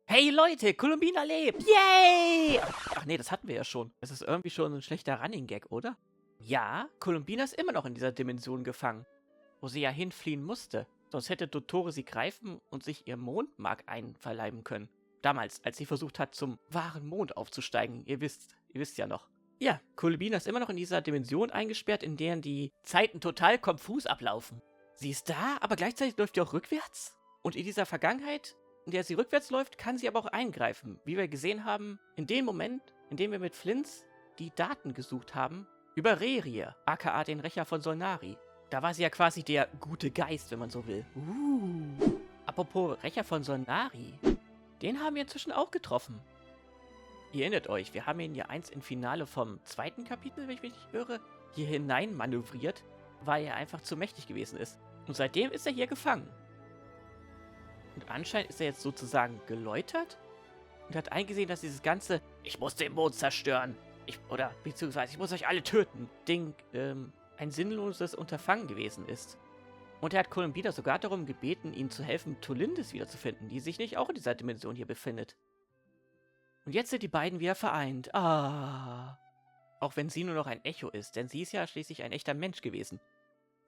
Hey Leute, Columbina lebt! Yay! Ach nee, das hatten wir ja schon. Das ist irgendwie schon ein schlechter Running-Gag, oder? Ja, Columbina ist immer noch in dieser Dimension gefangen, wo sie ja hinfliehen musste. Sonst hätte Dottore sie greifen und sich ihr Mondmark einverleiben können. Damals, als sie versucht hat, zum wahren Mond aufzusteigen. Ihr wisst ja noch. Ja, Columbina ist immer noch in dieser Dimension eingesperrt, in der die Zeiten total konfus ablaufen. Sie ist da, aber gleichzeitig läuft sie auch rückwärts. Und in dieser Vergangenheit, in der sie rückwärts läuft, kann sie aber auch eingreifen. Wie wir gesehen haben, in dem Moment, in dem wir mit Flints die Daten gesucht haben, über Rerir, aka den Rächer von Solnari. Da war sie ja quasi der gute Geist, wenn man so will. Apropos Rächer von Solnari, den haben wir inzwischen auch getroffen. Ihr erinnert euch, wir haben ihn ja einst im Finale vom 2. Kapitel, wenn ich mich nicht irre, hier hinein manövriert, weil er einfach zu mächtig gewesen ist. Und seitdem ist er hier gefangen. Und anscheinend ist er jetzt sozusagen geläutert und hat eingesehen, dass dieses ganze "Ich muss den Mond zerstören", beziehungsweise "Ich muss euch alle töten" Ding, ein sinnloses Unterfangen gewesen ist. Und er hat Columbina sogar darum gebeten, ihnen zu helfen, Tolindis wiederzufinden, die sich nicht auch in dieser Dimension hier befindet. Und jetzt sind die beiden wieder vereint. Ah. Auch wenn sie nur noch ein Echo ist, denn sie ist ja schließlich ein echter Mensch gewesen.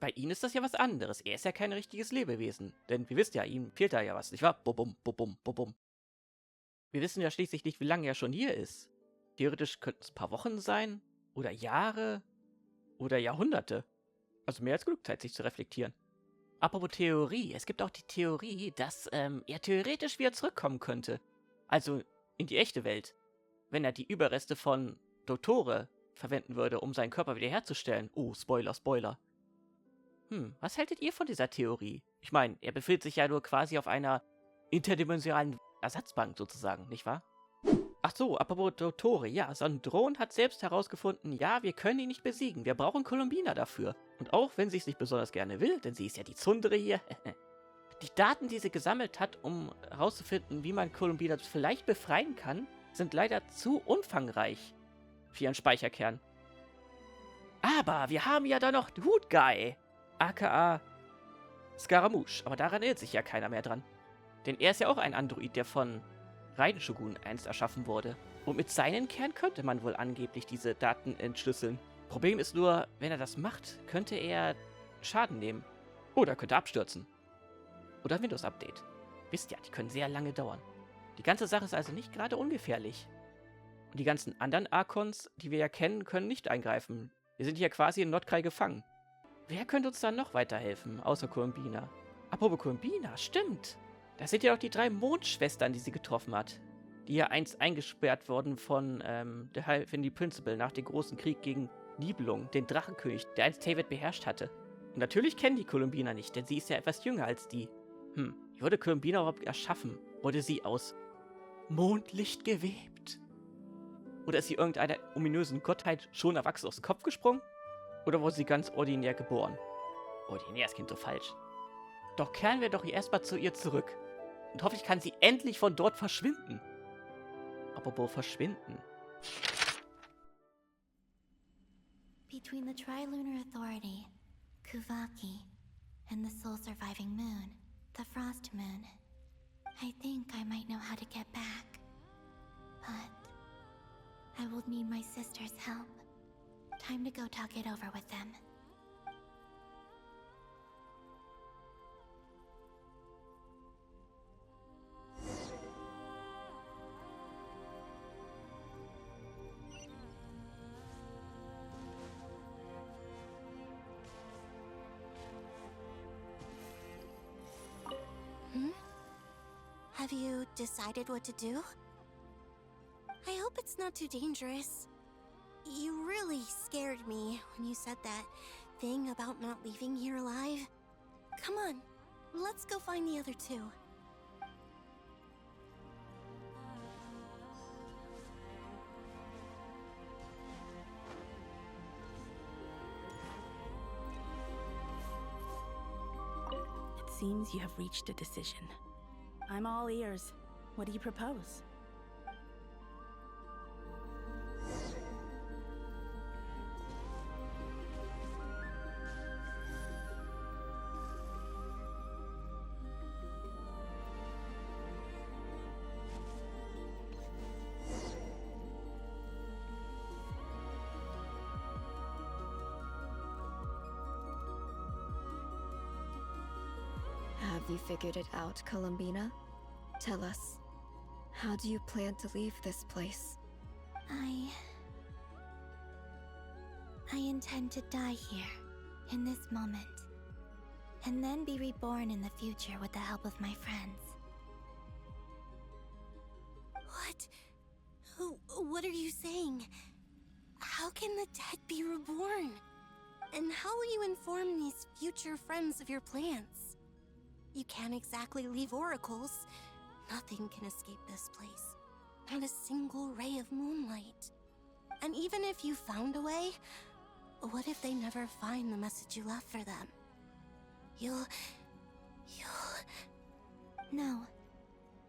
Bei ihnen ist das ja was anderes. Er ist ja kein richtiges Lebewesen. Denn wir wissen ja, ihm fehlt da ja was, nicht wahr? Bubum, bubum, bubum. Wir wissen ja schließlich nicht, wie lange er schon hier ist. Theoretisch könnten es ein paar Wochen sein, oder Jahre, oder Jahrhunderte. Also mehr als genug Zeit, sich zu reflektieren. Apropos Theorie, es gibt auch die Theorie, dass er theoretisch wieder zurückkommen könnte. Also in die echte Welt. Wenn er die Überreste von Dottore verwenden würde, um seinen Körper wiederherzustellen. Oh, Spoiler, Spoiler. Was haltet ihr von dieser Theorie? Ich meine, er befindet sich ja nur quasi auf einer interdimensionalen Ersatzbank sozusagen, nicht wahr? Ach so, apropos Dottore, ja, Sandrone hat selbst herausgefunden, ja, wir können ihn nicht besiegen, wir brauchen Columbina dafür. Und auch wenn sie es nicht besonders gerne will, denn sie ist ja die Zundere hier, die Daten, die sie gesammelt hat, um herauszufinden, wie man Columbina vielleicht befreien kann, sind leider zu umfangreich für ihren Speicherkern. Aber wir haben ja da noch Nod-Krai, aka Scaramouche, aber daran erinnert sich ja keiner mehr dran. Denn er ist ja auch ein Android, der von Raiden-Shogun einst erschaffen wurde. Und mit seinen Kern könnte man wohl angeblich diese Daten entschlüsseln. Problem ist nur, wenn er das macht, könnte er Schaden nehmen. Oder könnte abstürzen. Oder ein Windows-Update. Wisst ja, die können sehr lange dauern. Die ganze Sache ist also nicht gerade ungefährlich. Und die ganzen anderen Archons, die wir ja kennen, können nicht eingreifen. Wir sind hier quasi in Nod-Krai gefangen. Wer könnte uns dann noch weiterhelfen, außer Columbina? Apropos Columbina, stimmt. Das sind ja auch die 3 Mondschwestern, die sie getroffen hat. Die ja einst eingesperrt wurden von der helfen Principal nach dem großen Krieg gegen Nibelung, den Drachenkönig, der einst Teyvat beherrscht hatte. Und natürlich kennen die Columbina nicht, denn sie ist ja etwas jünger als die. Wie wurde Columbina überhaupt erschaffen? Wurde sie aus Mondlicht gewebt? Oder ist sie irgendeiner ominösen Gottheit schon erwachsen aus dem Kopf gesprungen? Oder wurde sie ganz ordinär geboren? Ordinär ist Kind so falsch. Doch kehren wir doch erstmal zu ihr zurück. Und hoffentlich kann sie endlich von dort verschwinden. Apropos verschwinden. Between the Trilunar Authority, Kuvaki, and the soul-surviving moon, the Frost Moon, I think I might know how to get back. But I will need my sister's help. Time to go talk it over with them. Have you decided what to do? I hope it's not too dangerous. You really scared me when you said that thing about not leaving here alive. Come on, let's go find the other 2. It seems you have reached a decision. I'm all ears. What do you propose? you figured it out, Columbina? Tell us, how do you plan to leave this place? I intend to die here, in this moment, and then be reborn in the future with the help of my friends. What are you saying? How can the dead be reborn? And how will you inform these future friends of your plans? You can't exactly leave oracles. Nothing can escape this place. Not a single ray of moonlight. And even if you found a way, what if they never find the message you left for them? You'll... No,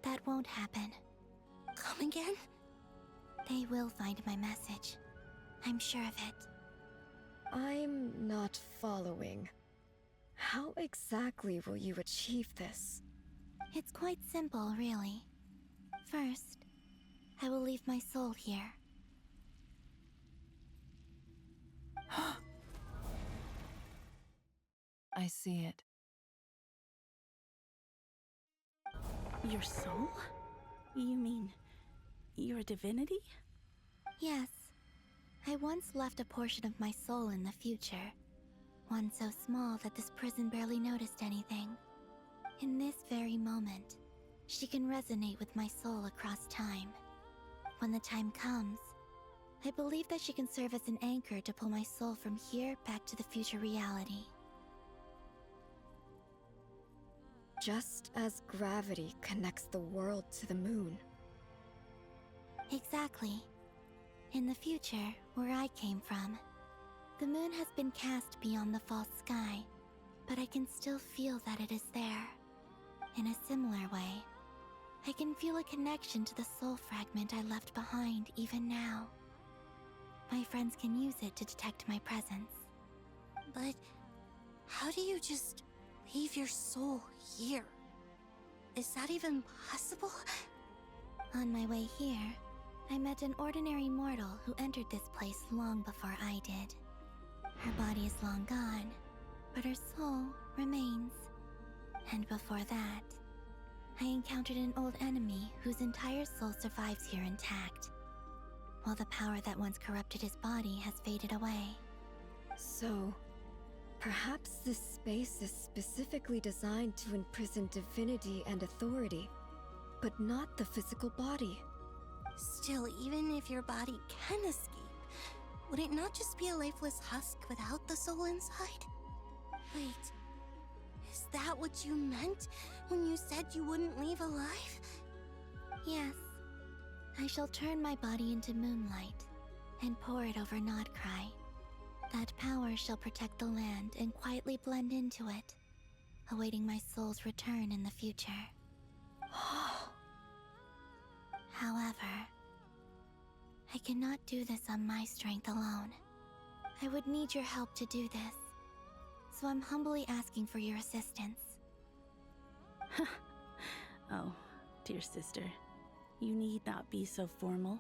that won't happen. Come again? They will find my message. I'm sure of it. I'm not following. How exactly will you achieve this? It's quite simple, really. First, I will leave my soul here. I see it. Your soul? You mean you're a divinity? Yes. I once left a portion of my soul in the future. One so small that this prison barely noticed anything. In this very moment, she can resonate with my soul across time. When the time comes, I believe that she can serve as an anchor to pull my soul from here back to the future reality. Just as gravity connects the world to the moon. Exactly. In the future, where I came from, the moon has been cast beyond the false sky, but I can still feel that it is there. In a similar way, I can feel a connection to the soul fragment I left behind even now. My friends can use it to detect my presence. But how do you just leave your soul here? Is that even possible? On my way here, I met an ordinary mortal who entered this place long before I did. Her body is long gone, but her soul remains. And before that, I encountered an old enemy whose entire soul survives here intact, while the power that once corrupted his body has faded away. So, perhaps this space is specifically designed to imprison divinity and authority, but not the physical body. Still, even if your body can escape, would it not just be a lifeless husk without the soul inside? Wait, is that what you meant when you said you wouldn't leave alive? Yes, I shall turn my body into moonlight and pour it over Nod-Krai. That power shall protect the land and quietly blend into it, awaiting my soul's return in the future. However, I cannot do this on my strength alone. I would need your help to do this, so I'm humbly asking for your assistance. Oh, dear sister, you need not be so formal.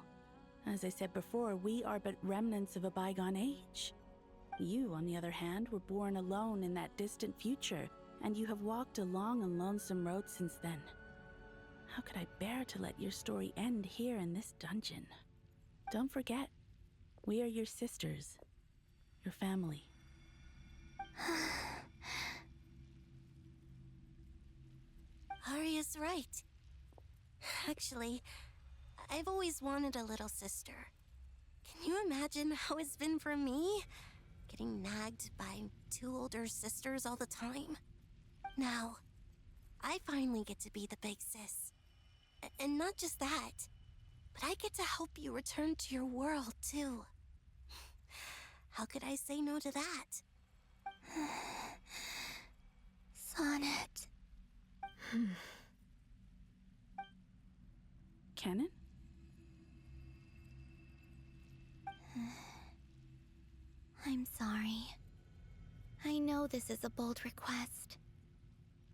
As I said before, we are but remnants of a bygone age. You, on the other hand, were born alone in that distant future, and you have walked a long and lonesome road since then. How could I bear to let your story end here in this dungeon? Don't forget, we are your sisters, your family. Arya's right. Actually, I've always wanted a little sister. Can you imagine how it's been for me? Getting nagged by two older sisters all the time. Now, I finally get to be the big sis. And not just that, but I get to help you return to your world, too. How could I say no to that? Sonnet. Canon? I'm sorry. I know this is a bold request.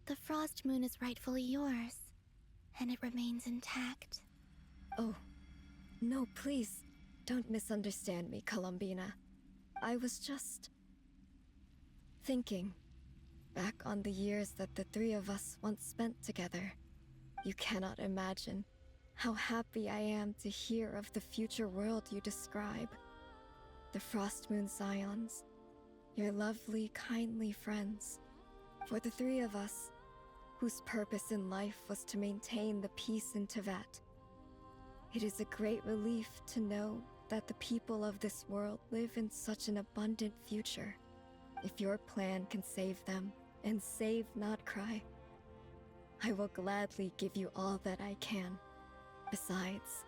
The Frost Moon is rightfully yours, and it remains intact. Oh, no, please, don't misunderstand me, Columbina. I was just thinking. back on the years that the three of us once spent together, you cannot imagine how happy I am to hear of the future world you describe. The Frost Moon Scions, your lovely, kindly friends. For the three of us, whose purpose in life was to maintain the peace in Teyvat, it is a great relief to know that the people of this world live in such an abundant future. If your plan can save them and save Nod-Krai, I will gladly give you all that I can. Besides,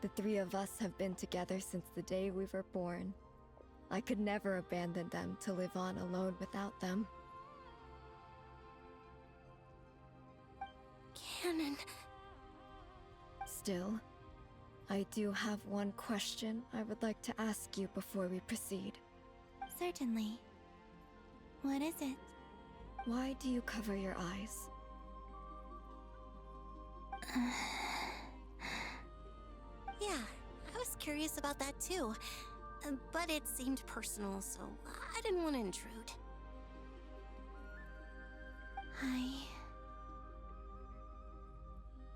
the three of us have been together since the day we were born. I could never abandon them to live on alone without them. Canon. Still, I do have one question I would like to ask you before we proceed. Certainly. What is it? Why do you cover your eyes? Yeah, I was curious about that too. But it seemed personal, so I didn't want to intrude.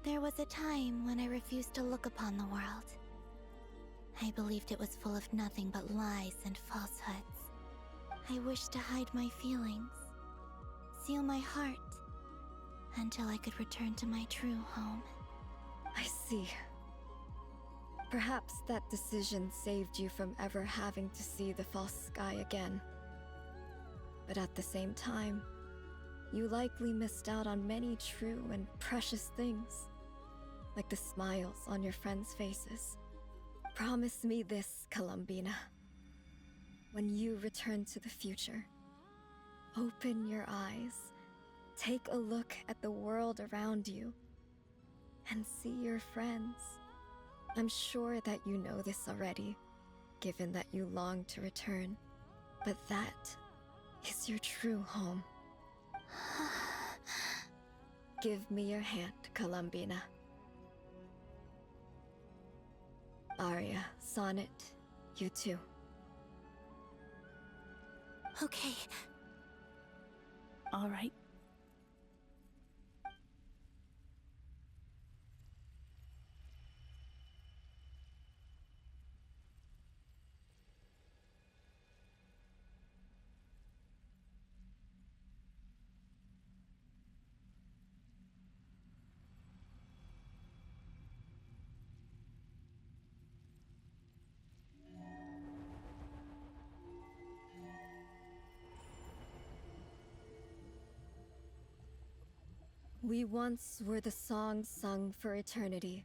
There was a time when I refused to look upon the world. I believed it was full of nothing but lies and falsehoods. I wished to hide my feelings, seal my heart, until I could return to my true home. I see. Perhaps that decision saved you from ever having to see the false sky again. But at the same time, you likely missed out on many true and precious things, like the smiles on your friends' faces. Promise me this, Columbina. When you return to the future, open your eyes, take a look at the world around you, and see your friends. I'm sure that you know this already, given that you long to return, but that is your true home. Give me your hand, Columbina. Aria, Sonnet, you too. Okay. All right. We once were the songs sung for eternity,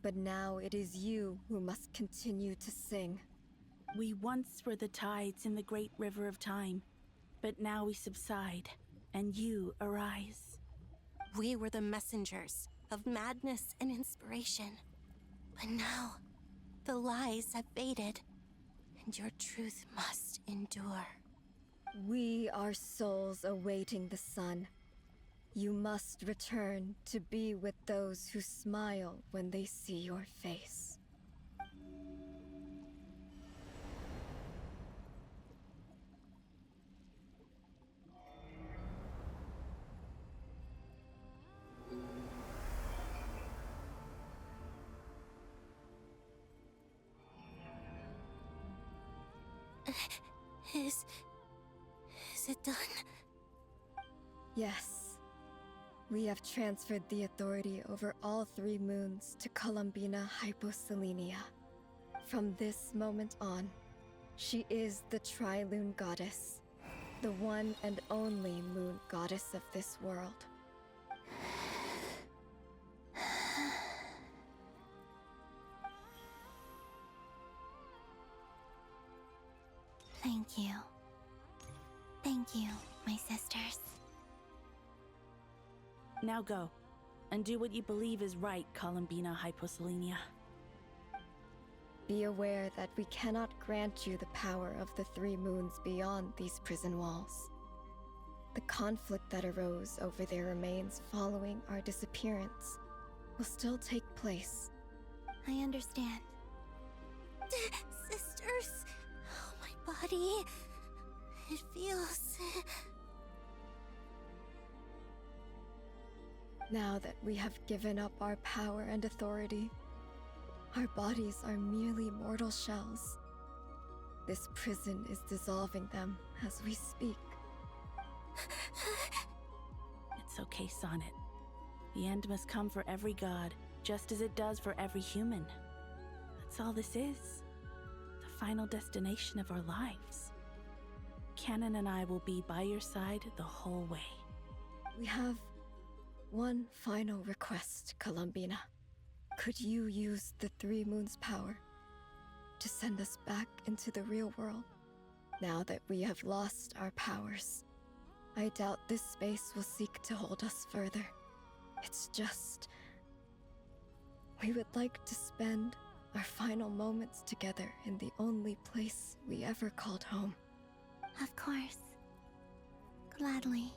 but now it is you who must continue to sing. We once were the tides in the great river of time, but now we subside, and you arise. We were the messengers of madness and inspiration. But now, the lies have faded, and your truth must endure. We are souls awaiting the sun. You must return to be with those who smile when they see your face. Is it done? Yes. We have transferred the authority over all 3 moons to Columbina Hyposelenia. From this moment on, she is the Tri-Lune Goddess, the one and only moon goddess of this world. Thank you. Thank you, my sisters. Now go, and do what you believe is right, Columbina Hyposelenia. Be aware that we cannot grant you the power of the 3 moons beyond these prison walls. The conflict that arose over their remains following our disappearance will still take place. I understand. Sisters, oh, my body. It feels Now that we have given up our power and authority, our bodies are merely mortal shells. This prison is dissolving them as we speak. It's okay, Sonnet. The end must come for every god, just as it does for every human. That's all this is. The final destination of our lives. Canon and I will be by your side the whole way. We have one final request, Columbina. Could you use the Three Moons' power to send us back into the real world? Now that we have lost our powers, I doubt this space will seek to hold us further. It's just... we would like to spend our final moments together in the only place we ever called home. Of course. Gladly.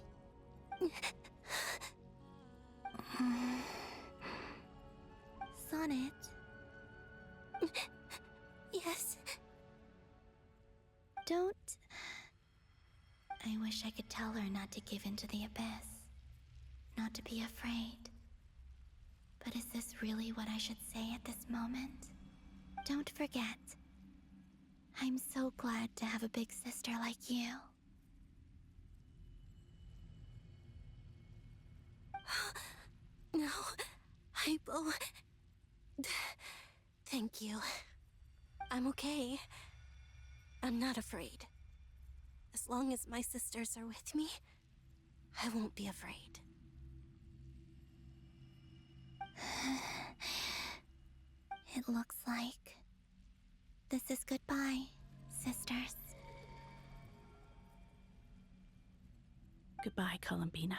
Sonnet. Yes. Don't... I wish I could tell her not to give in to the abyss. Not to be afraid. But is this really what I should say at this moment? Don't forget. I'm so glad to have a big sister like you. No, Hypo. Thank you. I'm okay. I'm not afraid. As long as my sisters are with me, I won't be afraid. It looks like this is goodbye, sisters. Goodbye, Columbina.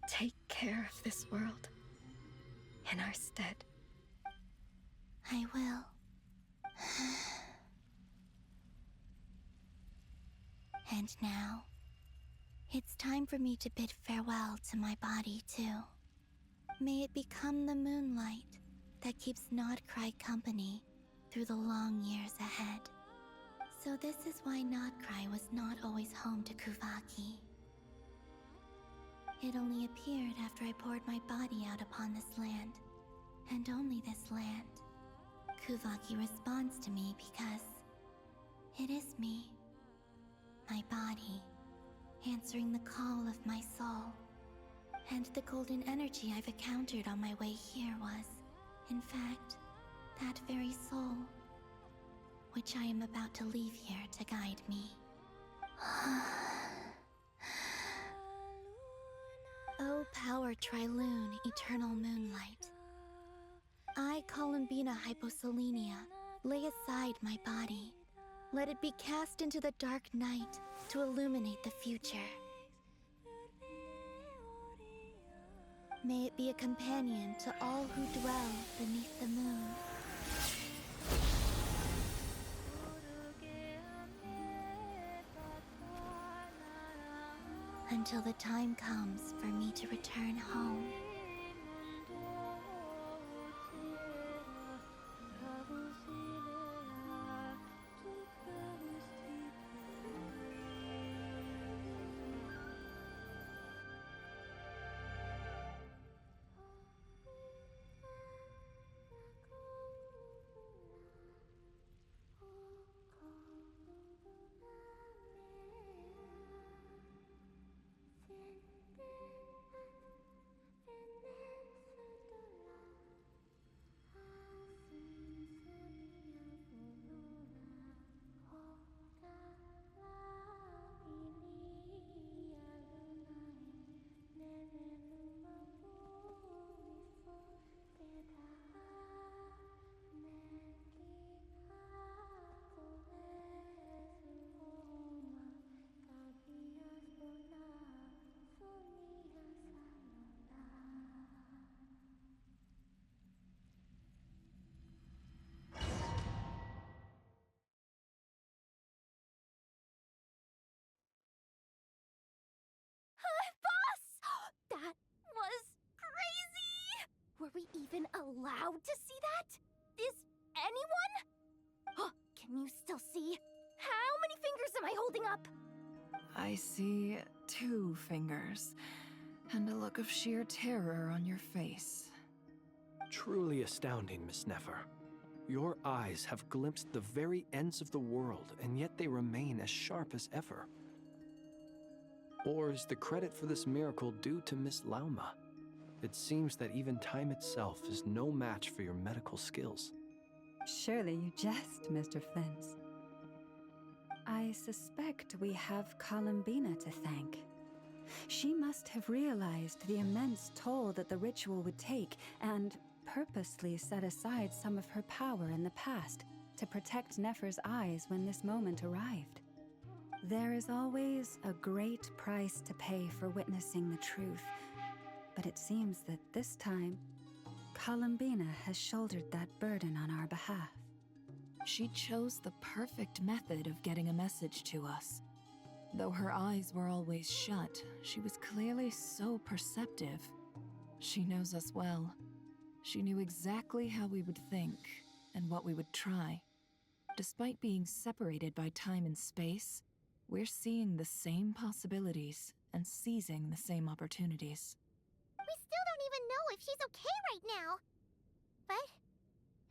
Take care of this world in our stead. I will. And now, it's time for me to bid farewell to my body, too. May it become the moonlight that keeps Nod-Krai company through the long years ahead. So this is why Nod-Krai was not always home to Kuvaki. It only appeared after I poured my body out upon this land, and only this land. Kuvaki responds to me because it is me, my body, answering the call of my soul. And the golden energy I've encountered on my way here was, in fact, that very soul, which I am about to leave here to guide me. O power Triloon, eternal moonlight. I, Columbina Hyposelenia, lay aside my body. Let it be cast into the dark night to illuminate the future. May it be a companion to all who dwell beneath the moon. Until the time comes for me to return home. That was crazy! Were we even allowed to see that? Is anyone? Oh, can you still see? How many fingers am I holding up? I see 2 fingers, and a look of sheer terror on your face. Truly astounding, Miss Nefer. Your eyes have glimpsed the very ends of the world, and yet they remain as sharp as ever. Or is the credit for this miracle due to Miss Lauma? It seems that even time itself is no match for your medical skills. Surely you jest, Mr. Flins. I suspect we have Columbina to thank. She must have realized the immense toll that the ritual would take and purposely set aside some of her power in the past to protect Nefer's eyes when this moment arrived. There is always a great price to pay for witnessing the truth, but it seems that this time, Columbina has shouldered that burden on our behalf. She chose the perfect method of getting a message to us. Though her eyes were always shut, she was clearly so perceptive. She knows us well. She knew exactly how we would think and what we would try. Despite being separated by time and space, we're seeing the same possibilities and seizing the same opportunities. We still don't even know if she's okay right now. But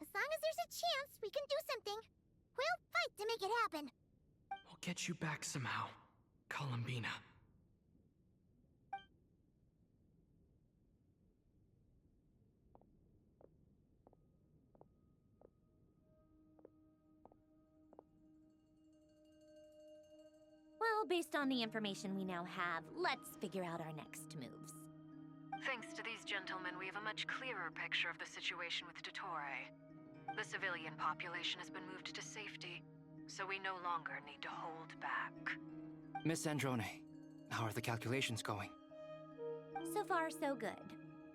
as long as there's a chance we can do something, we'll fight to make it happen. We'll get you back somehow, Columbina. Well, based on the information we now have, let's figure out our next moves. Thanks to these gentlemen, we have a much clearer picture of the situation with Dottore. The civilian population has been moved to safety, so we no longer need to hold back. Miss Sandrone, how are the calculations going? So far, so good.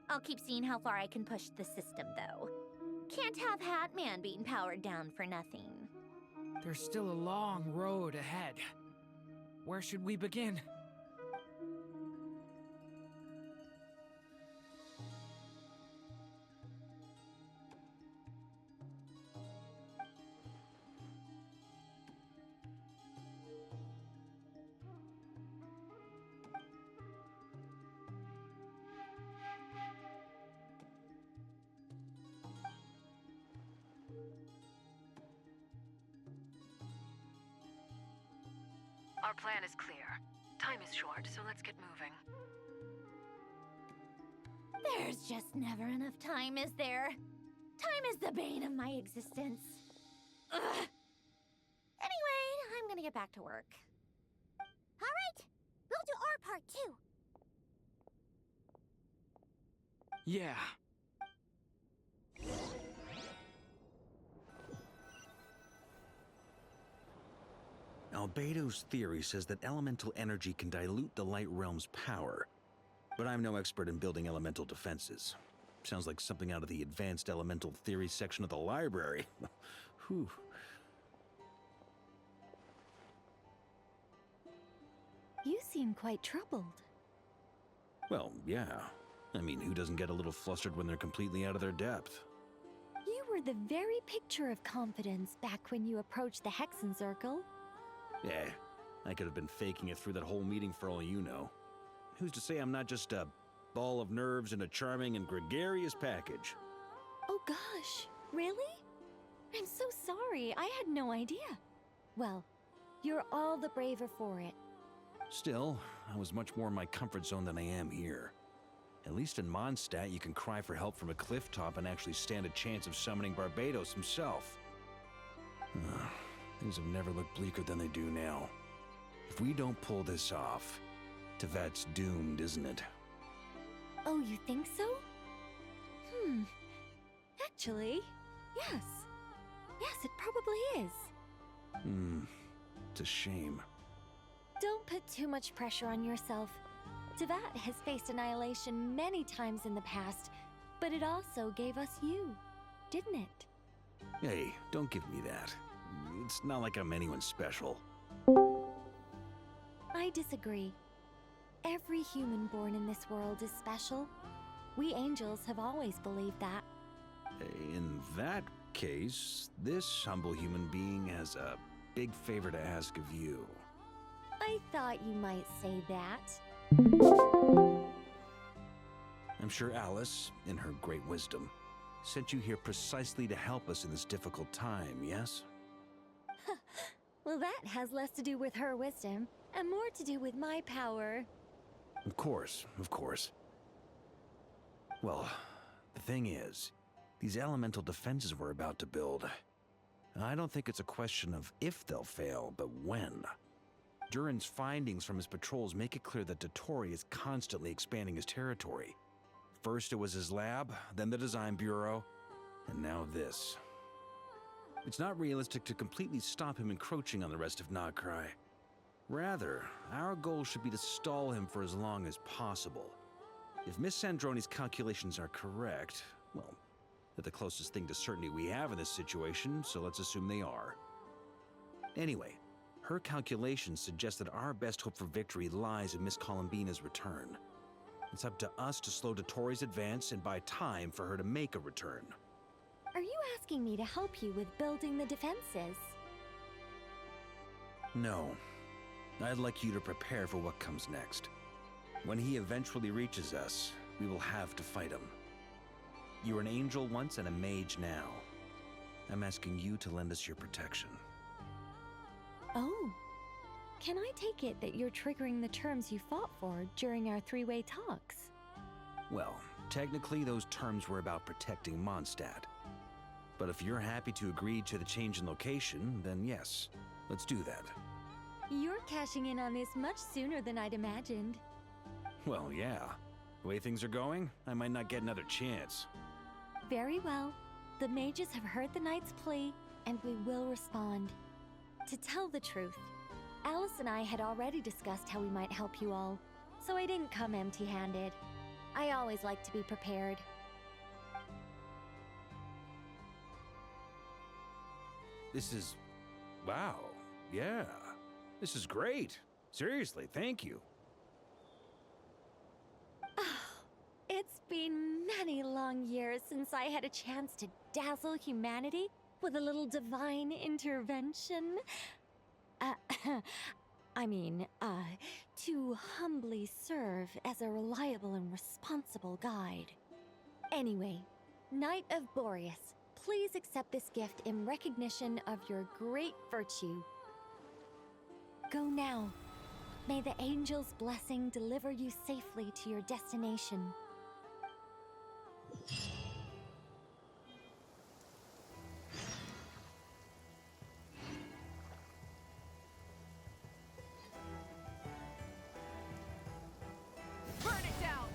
I'll keep seeing how far I can push the system, though. Can't have Hatman being powered down for nothing. There's still a long road ahead. Where should we begin? Our plan is clear. Time is short, so let's get moving. There's just never enough time, is there? Time is the bane of my existence. Ugh. Anyway, I'm gonna get back to work. All right, we'll do our part too. Yeah. Albedo's theory says that elemental energy can dilute the light realm's power, but I'm no expert in building elemental defenses. Sounds like something out of the advanced elemental theory section of the library. Whew. You seem quite troubled. Well, yeah. I mean, who doesn't get a little flustered when they're completely out of their depth? You were the very picture of confidence back when you approached the Hexen Circle. Yeah, I could have been faking it through that whole meeting for all you know. Who's to say I'm not just a ball of nerves in a charming and gregarious package? Oh gosh, really? I'm so sorry, I had no idea. Well, you're all the braver for it. Still, I was much more in my comfort zone than I am here. At least in Mondstadt, you can cry for help from a cliff top and actually stand a chance of summoning Barbados himself. Things have never looked bleaker than they do now. If we don't pull this off, Tevat's doomed, isn't it? Oh, you think so? Actually, yes. Yes, it probably is. It's a shame. Don't put too much pressure on yourself. Tevat has faced annihilation many times in the past, but it also gave us you, didn't it? Hey, don't give me that. It's not like I'm anyone special. I disagree. Every human born in this world is special. We angels have always believed that. In that case, this humble human being has a big favor to ask of you. I thought you might say that. I'm sure Alice, in her great wisdom, sent you here precisely to help us in this difficult time, yes? Well, that has less to do with her wisdom and more to do with my power. Of course, of course. Well, the thing is, these elemental defenses we're about to build, I don't think it's a question of if they'll fail, but when. Duran's findings from his patrols make it clear that Dottore is constantly expanding his territory. First it was his lab, then the design bureau, and now this. It's not realistic to completely stop him encroaching on the rest of Nod-Krai. Rather, our goal should be to stall him for as long as possible. If Miss Sandrone's calculations are correct, well, they're the closest thing to certainty we have in this situation, so let's assume they are. Anyway, her calculations suggest that our best hope for victory lies in Miss Columbina's return. It's up to us to slow Dottore's advance and buy time for her to make a return. Are you asking me to help you with building the defenses? No. I'd like you to prepare for what comes next. When he eventually reaches us, we will have to fight him. You were an angel once and a mage now. I'm asking you to lend us your protection. Oh. Can I take it that you're triggering the terms you fought for during our three-way talks? Well, technically those terms were about protecting Mondstadt. But if you're happy to agree to the change in location, then yes, let's do that. You're cashing in on this much sooner than I'd imagined. Well, yeah. The way things are going, I might not get another chance. Very well. The mages have heard the knight's plea, and we will respond. To tell the truth, Alice and I had already discussed how we might help you all, so I didn't come empty-handed. I always like to be prepared. This is... wow. Yeah. This is great. Seriously, thank you. It's been many long years since I had a chance to dazzle humanity with a little divine intervention. To humbly serve as a reliable and responsible guide. Anyway, Knight of Boreas, please accept this gift in recognition of your great virtue. Go now. May the angel's blessing deliver you safely to your destination. Burn it down!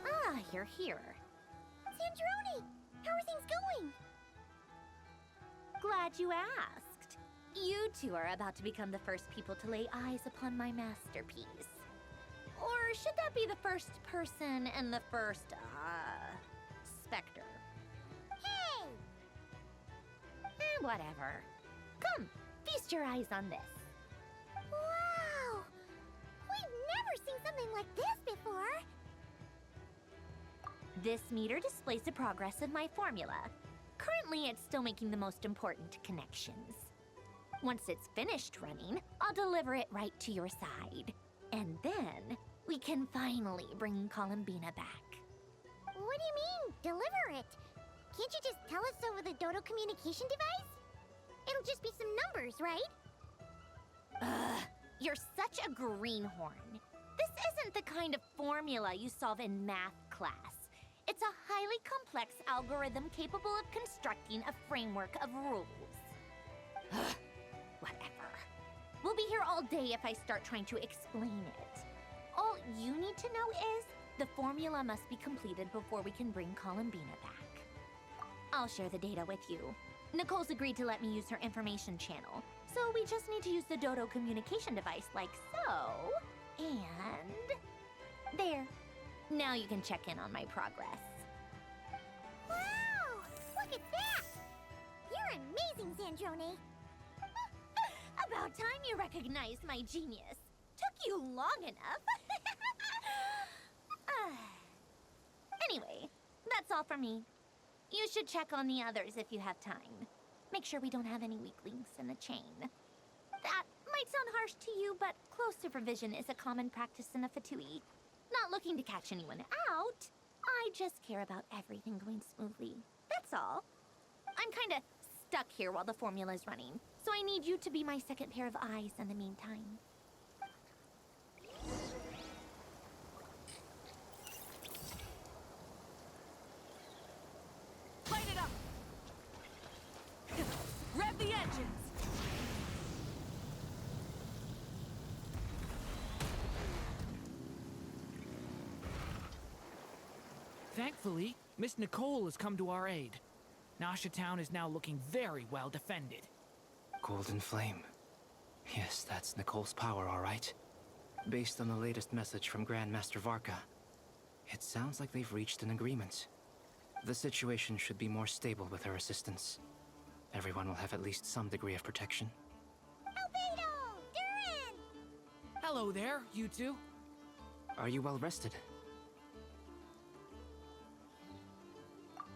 Ah, you're here. Sandrone! How are things going? Glad you asked. You two are about to become the first people to lay eyes upon my masterpiece. Or should that be the first person and the first, specter? Hey! Whatever. Come, feast your eyes on this. Wow! We've never seen something like this before! This meter displays the progress of my formula. Currently, it's still making the most important connections. Once it's finished running, I'll deliver it right to your side. And then, we can finally bring Columbina back. What do you mean, deliver it? Can't you just tell us over the Dodo communication device? It'll just be some numbers, right? Ugh, you're such a greenhorn. This isn't the kind of formula you solve in math class. It's a highly complex algorithm capable of constructing a framework of rules. Whatever. We'll be here all day if I start trying to explain it. All you need to know is the formula must be completed before we can bring Columbina back. I'll share the data with you. Nicole's agreed to let me use her information channel, so we just need to use the Dodo communication device like so. And... there. Now you can check in on my progress. Wow! Look at that! You're amazing, Sandrone! About time you recognized my genius. Took you long enough. all for me. You should check on the others if you have time. Make sure we don't have any weak links in the chain. That might sound harsh to you, but close supervision is a common practice in a Fatui. Not looking to catch anyone out. I just care about everything going smoothly. That's all. I'm kinda stuck here while the formula's running, so I need you to be my second pair of eyes in the meantime. Light it up! Rev the engines! Thankfully, Miss Nicole has come to our aid. Nasha Town is now looking very well defended. Golden Flame. Yes, that's Nicole's power, all right. Based on the latest message from Grandmaster Varka, it sounds like they've reached an agreement. The situation should be more stable with her assistance. Everyone will have at least some degree of protection. Albedo! Daran! Hello there, you two. Are you well rested?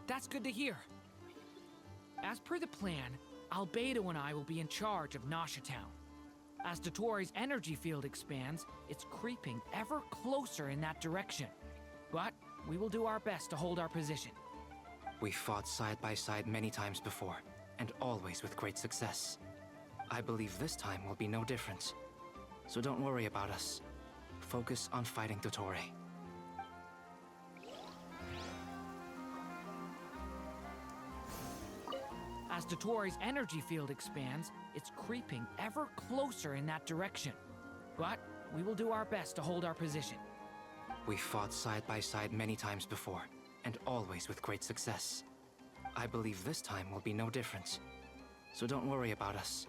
That's good to hear. As per the plan, Albedo and I will be in charge of Nasha Town. As Dottore's energy field expands, it's creeping ever closer in that direction. But we will do our best to hold our position. We fought side by side many times before, and always with great success. I believe this time will be no different. So don't worry about us. Focus on fighting Dottore. As Dottore's energy field expands, it's creeping ever closer in that direction. But we will do our best to hold our position. We fought side by side many times before, and always with great success. I believe this time will be no different. So don't worry about us.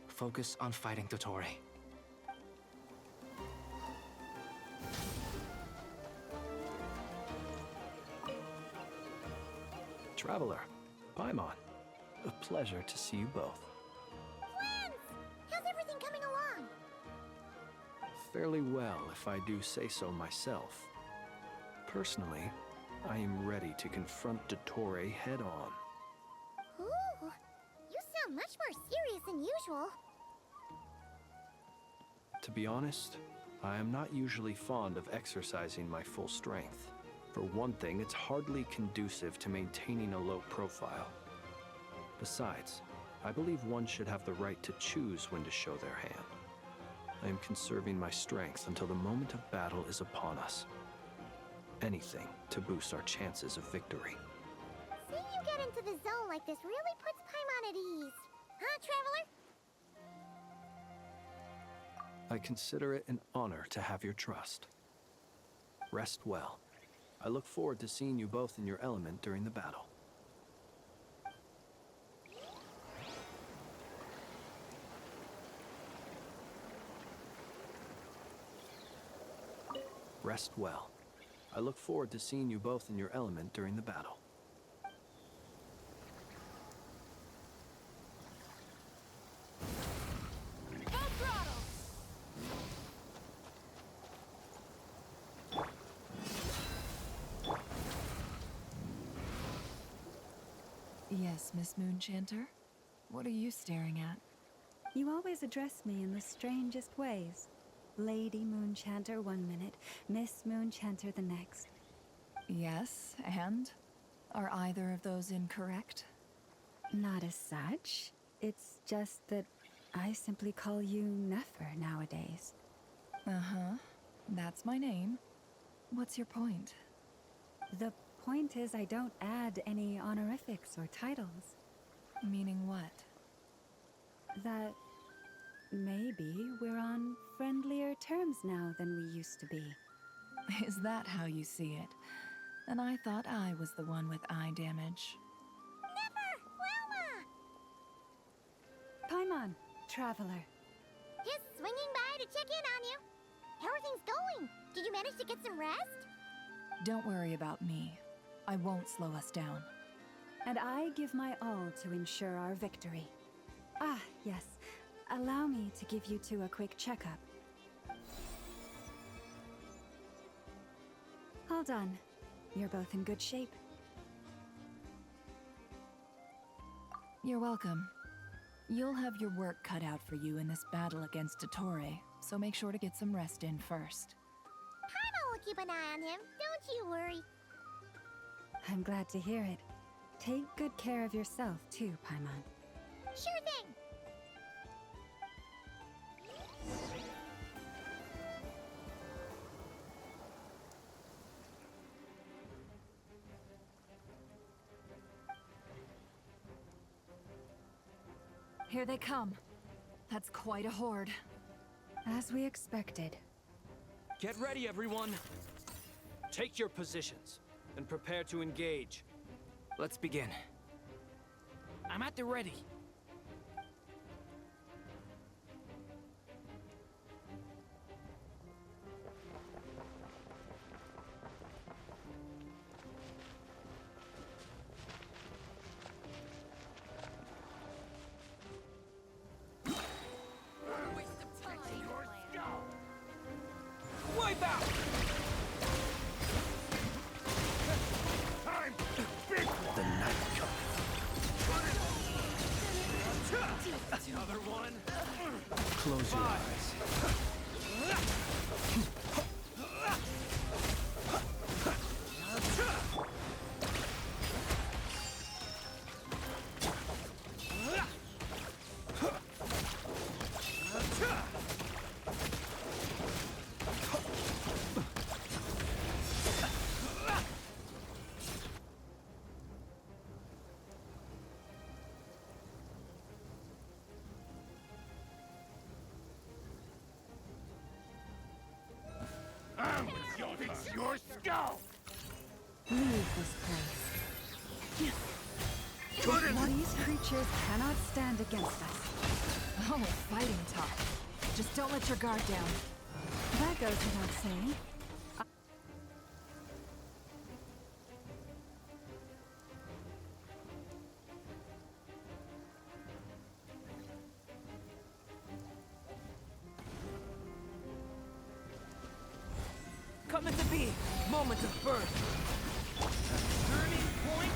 Focus on fighting Dottore. Traveler, Paimon. A pleasure to see you both. Friends! How's everything coming along? Fairly well, if I do say so myself. Personally, I am ready to confront Dottore head-on. Ooh, you sound much more serious than usual. To be honest, I am not usually fond of exercising my full strength. For one thing, it's hardly conducive to maintaining a low profile. Besides, I believe one should have the right to choose when to show their hand. I am conserving my strength until the moment of battle is upon us. Anything to boost our chances of victory. Seeing you get into the zone like this really puts Paimon at ease. Huh, Traveler? I consider it an honor to have your trust. Rest well. I look forward to seeing you both in your element during the battle. Rest well. I look forward to seeing you both in your element during the battle. Full throttle! Yes, Miss Moonchanter? What are you staring at? You always address me in the strangest ways. Lady Moonchanter 1 minute, Miss Moonchanter the next. Yes, and? Are either of those incorrect? Not as such. It's just that I simply call you Nefer nowadays. Uh-huh. That's my name. What's your point? The point is I don't add any honorifics or titles. Meaning what? That maybe we're on friendlier terms now than we used to be. Is that how you see it? And I thought I was the one with eye damage. Never! Wilma! Paimon, Traveler. Just swinging by to check in on you. How are things going? Did you manage to get some rest? Don't worry about me. I won't slow us down. And I give my all to ensure our victory. Ah, yes. Allow me to give you two a quick checkup. All done. You're both in good shape. You're welcome. You'll have your work cut out for you in this battle against Dottore, so make sure to get some rest in first. Paimon will keep an eye on him, don't you worry. I'm glad to hear it. Take good care of yourself, too, Paimon. Sure thing. Here they come. That's quite a horde. As we expected. Get ready, everyone. Take your positions and prepare to engage. Let's begin. I'm at the ready. Wipe out! Time to big one. The night comes. Another one. Close your eyes. I'm gonna fix your skull. Leave this place. These creatures cannot stand against us. Oh, fighting talk. Just don't let your guard down. That goes without saying. Coming to be. Moment of birth. Turning point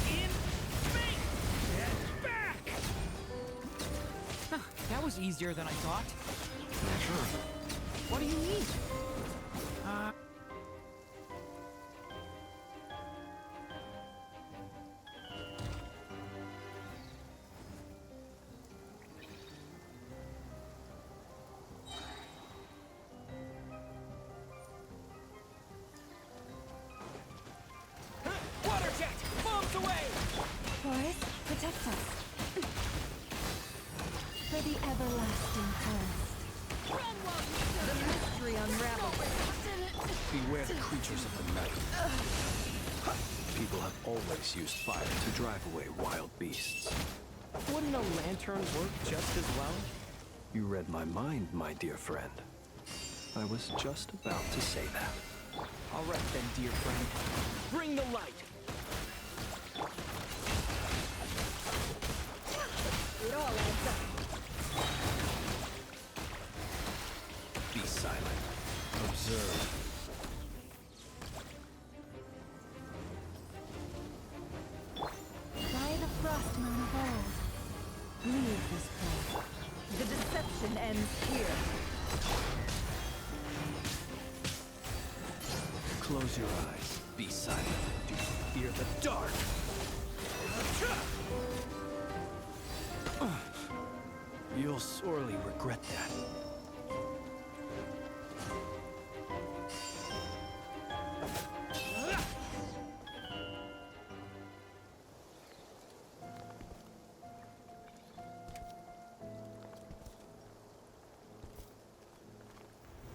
in space. Get back! Huh, that was easier than I thought. Sure. What do you need? Water jet! Bombs away! Boris, protect us. For the everlasting past. The mystery unravels. Beware the creatures of the night. People have always used fire to drive away wild beasts. Wouldn't a lantern work just as well? You read my mind, my dear friend. I was just about to say that. All right then, dear friend. Bring the light! It all adds up. Be silent. Observe. By the frost moon of old. Leave this place. The deception ends here. Close your eyes. Be silent. Do you fear the dark? You'll sorely regret that.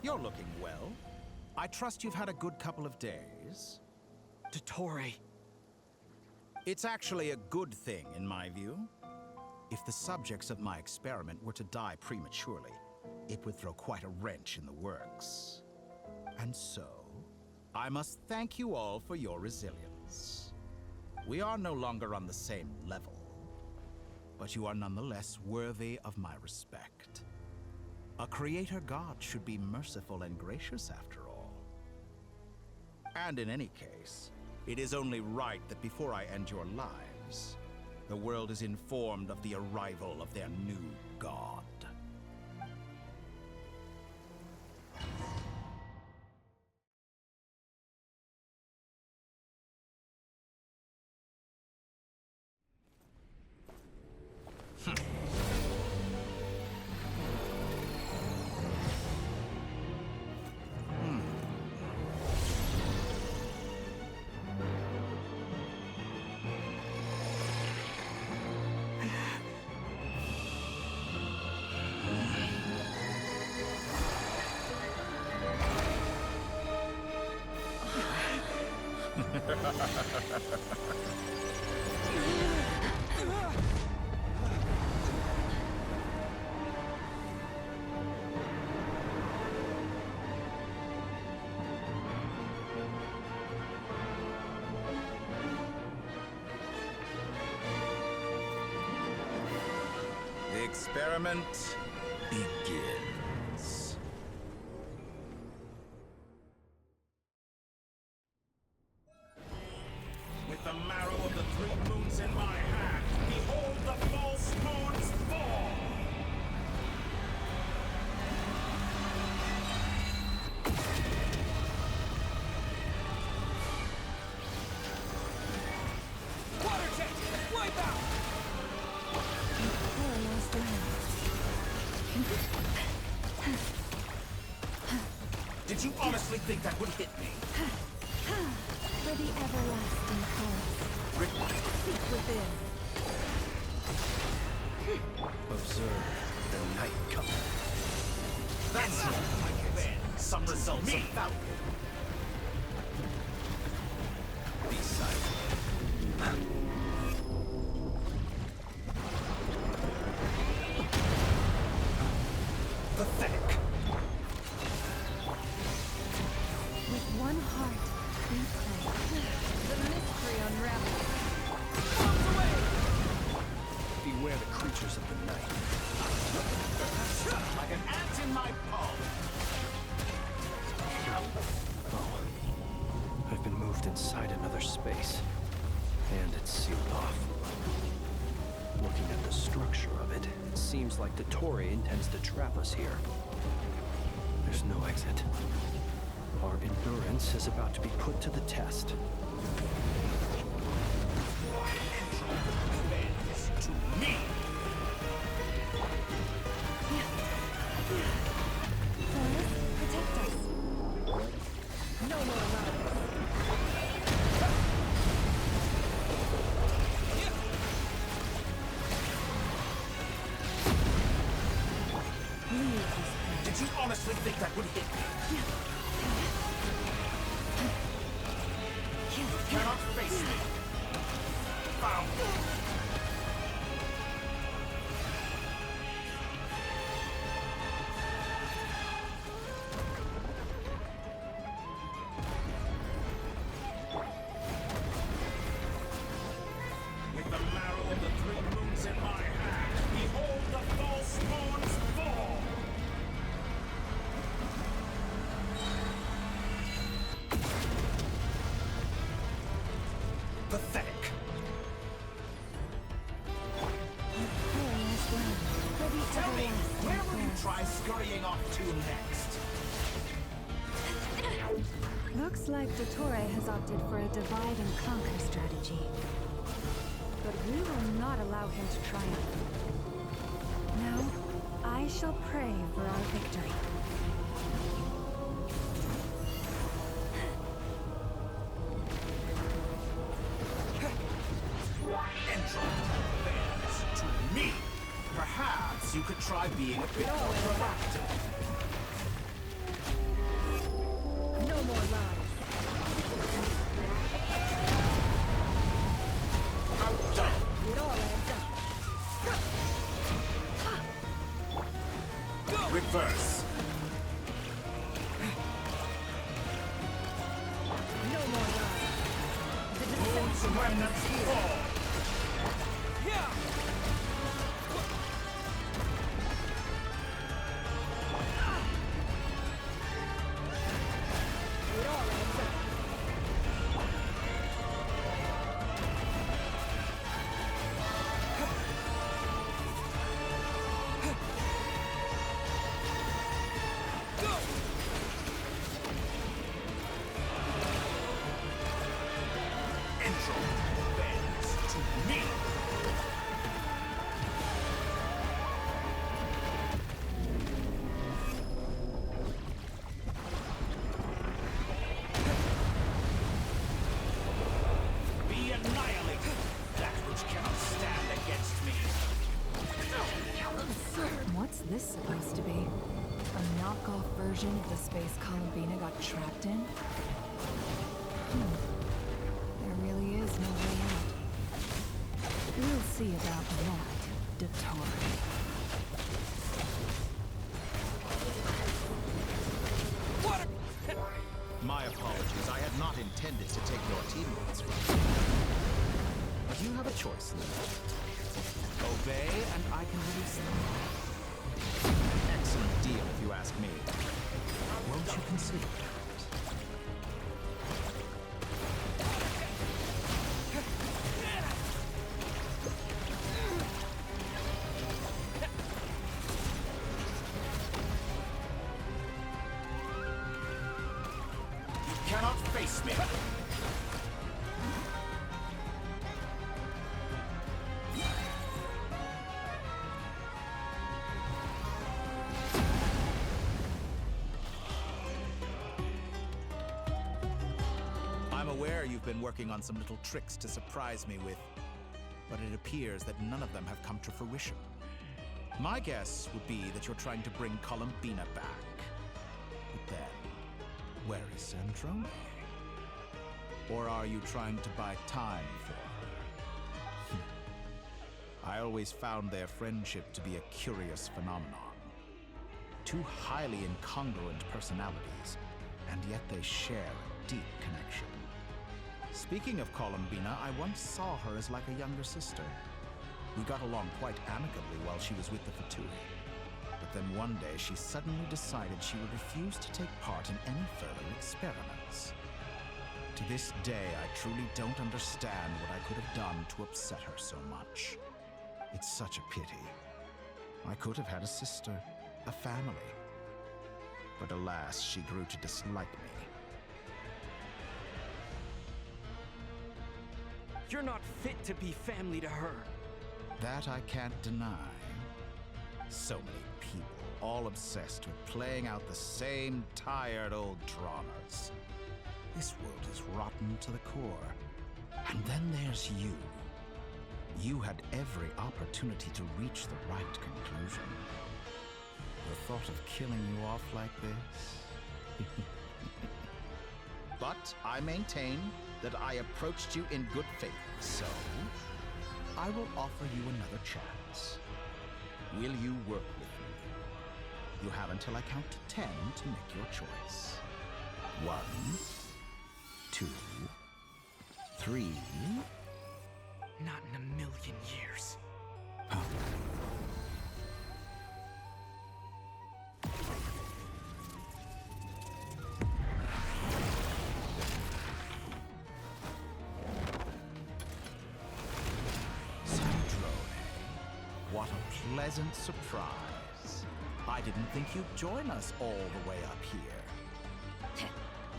You're looking well. I trust you've had a good couple of days. Dottore. It's actually a good thing, in my view. If the subjects of my experiment were to die prematurely, it would throw quite a wrench in the works. And so, I must thank you all for your resilience. We are no longer on the same level, but you are nonetheless worthy of my respect. A creator god should be merciful and gracious after all. And in any case, it is only right that before I end your lives, The world is informed of the arrival of their new god. The experiment begins. With the marrow of the 3 moons in my hand, behold the false moons fall! Water jet! Wipe out! Did you honestly think that would hit me? For the everlasting cause. Seek within. Observe the night coming. That's not like it. Some results of value. Beside pathetic. With one heart, we play. The mystery unravels. beware the creatures of the night. Like an ant in my palm. Oh, I've been moved inside another space, and it's sealed off. Looking at the structure of it, it seems like Dottore intends to trap us here. There's no exit. Our endurance is about to be put to the test. To me! Forest, protect us. No more lies. Did you honestly think that would hit me? You cannot face me. Found. With the marrow of the 3 moons in my hand, behold the false moons fall! Pathetic. Tell me, where will you try scurrying off to next? Looks like Dottore has opted for a divide and conquer strategy. But we will not allow him to triumph. Now, I shall pray for our victory. To me, perhaps you could try being a bit more proactive. No more lies. Outdone. It all adds up. Reverse. No more lies. The Moons and remnants fall. It all adds up. Me! Be annihilated! That which cannot stand against me! What's this supposed to be? A knockoff version of the space Columbina got trapped in? There really is no way out. We'll see about that, Dottore. My apologies. I had not intended to take your teammates from you. But you have a choice, Lily. Obey, and I can release them. Excellent deal, if you ask me. Won't you consider that? You cannot face me! I'm aware you've been working on some little tricks to surprise me with, but it appears that none of them have come to fruition. My guess would be that you're trying to bring Columbina back. But then, where is Sandrone? Or are you trying to buy time for her? I always found their friendship to be a curious phenomenon. Two highly incongruent personalities, and yet they share a deep connection. Speaking of Columbina, I once saw her as like a younger sister. We got along quite amicably while she was with the Fatui. But then one day she suddenly decided she would refuse to take part in any further experiments. To this day, I truly don't understand what I could have done to upset her so much. It's such a pity. I could have had a sister, a family. But alas, she grew to dislike me. You're not fit to be family to her. That I can't deny. So many people, all obsessed with playing out the same tired old dramas. This world is rotten to the core. And then there's you. You had every opportunity to reach the right conclusion. The thought of killing you off like this? But I maintain that I approached you in good faith, so I will offer you another chance. Will you work with me? You have until I count to 10 to make your choice. 1, 2, 3. Not in a million years. What a pleasant surprise. I didn't think you'd join us all the way up here.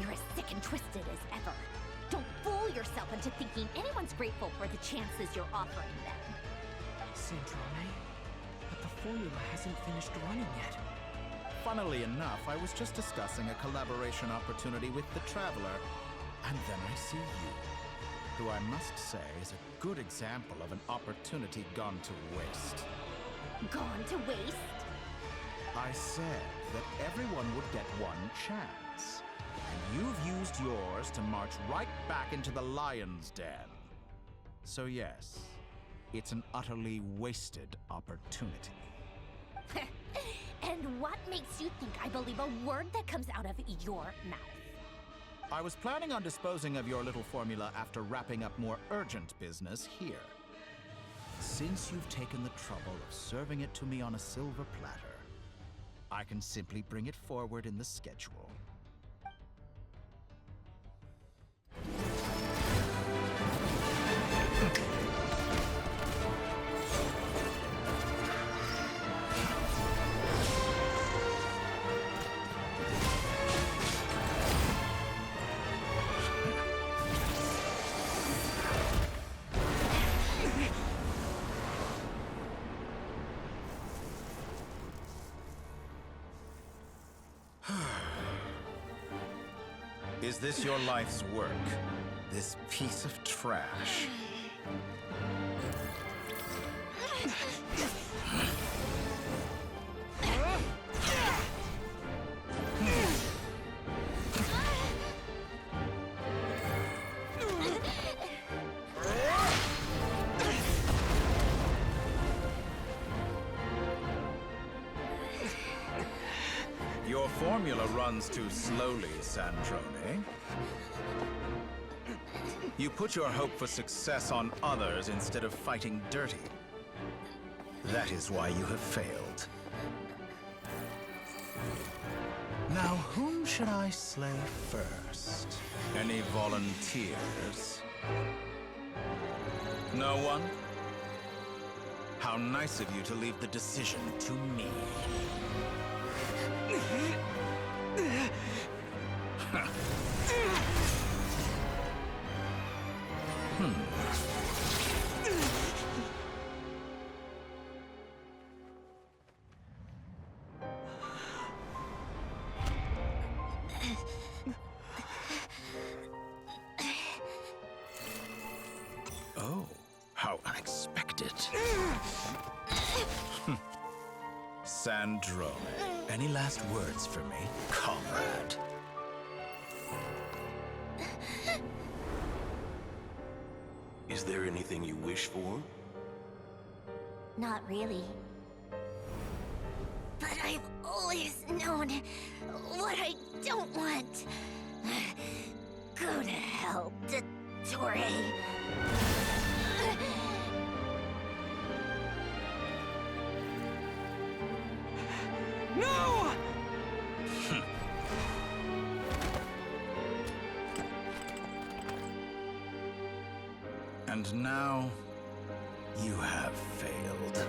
You're as sick and twisted as ever. Don't fool yourself into thinking anyone's grateful for the chances you're offering them. Sandrone, but the formula hasn't finished running yet. Funnily enough, I was just discussing a collaboration opportunity with the Traveler, and then I see you, who I must say is a good example of an opportunity gone to waste. Gone to waste? I said that everyone would get one chance, and you've used yours to march right back into the lion's den. So yes, it's an utterly wasted opportunity. And what makes you think I believe a word that comes out of your mouth? I was planning on disposing of your little formula after wrapping up more urgent business here. Since you've taken the trouble of serving it to me on a silver platter, I can simply bring it forward in the schedule. Is this your life's work? This piece of trash? Your formula runs too slowly, Sandrone. You put your hope for success on others instead of fighting dirty. That is why you have failed. Now, whom should I slay first? Any volunteers? No one? How nice of you to leave the decision to me. Oh, how unexpected. Sandrone, any last words for me, comrade? Is there anything you wish for? Not really. But I've always known what I don't want. Go to hell, Dottore. No! And now, you have failed.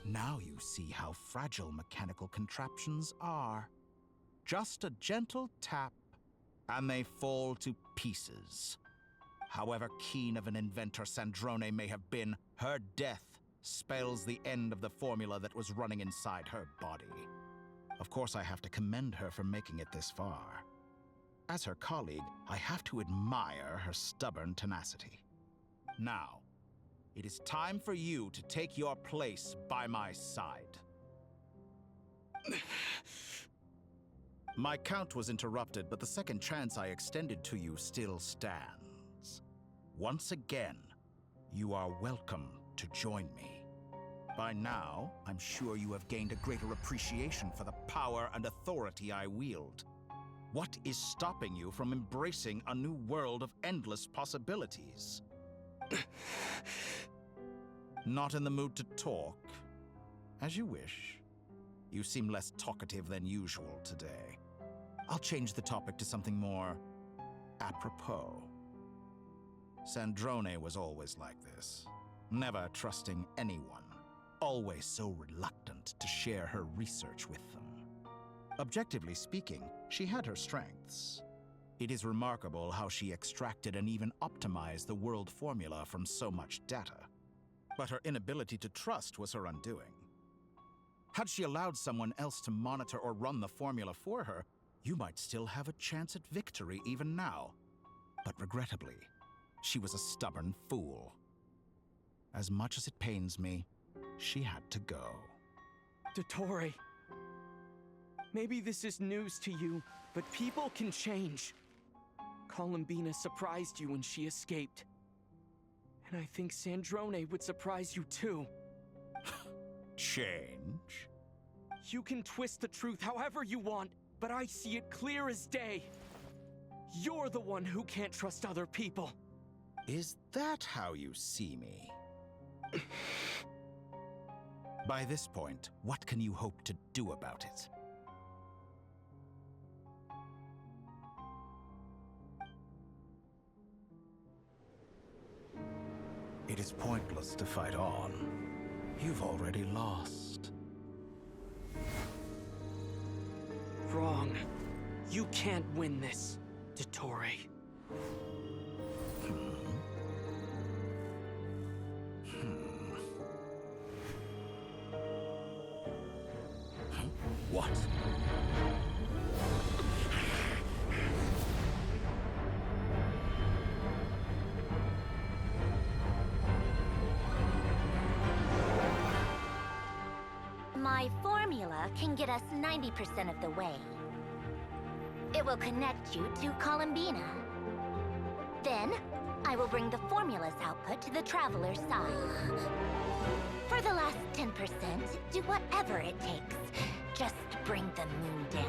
Now you see how fragile mechanical contraptions are. Just a gentle tap, and they fall to pieces. However keen of an inventor Sandrone may have been, her death spells the end of the formula that was running inside her body. Of course, I have to commend her for making it this far. As her colleague, I have to admire her stubborn tenacity. Now, it is time for you to take your place by my side. My count was interrupted, but the second chance I extended to you still stands. Once again, you are welcome to join me. By now, I'm sure you have gained a greater appreciation for the power and authority I wield. What is stopping you from embracing a new world of endless possibilities? Not in the mood to talk? As you wish. You seem less talkative than usual today. I'll change the topic to something more apropos. Sandrone was always like this, never trusting anyone, always so reluctant to share her research with them. Objectively speaking, she had her strengths. It is remarkable how she extracted and even optimized the world formula from so much data. But her inability to trust was her undoing. Had she allowed someone else to monitor or run the formula for her, you might still have a chance at victory even now. But regrettably, she was a stubborn fool. As much as it pains me, she had to go. Dottore, maybe this is news to you, but people can change. Columbina surprised you when she escaped. And I think Sandrone would surprise you too. Change? You can twist the truth however you want, but I see it clear as day. You're the one who can't trust other people. Is that how you see me? By this point, what can you hope to do about it? It is pointless to fight on. You've already lost. Wrong. You can't win this, Dottore. My formula can get us 90% of the way. It will connect you to Columbina. Then, I will bring the formula's output to the traveler's side. For the last 10%, do whatever it takes. Just bring the moon down.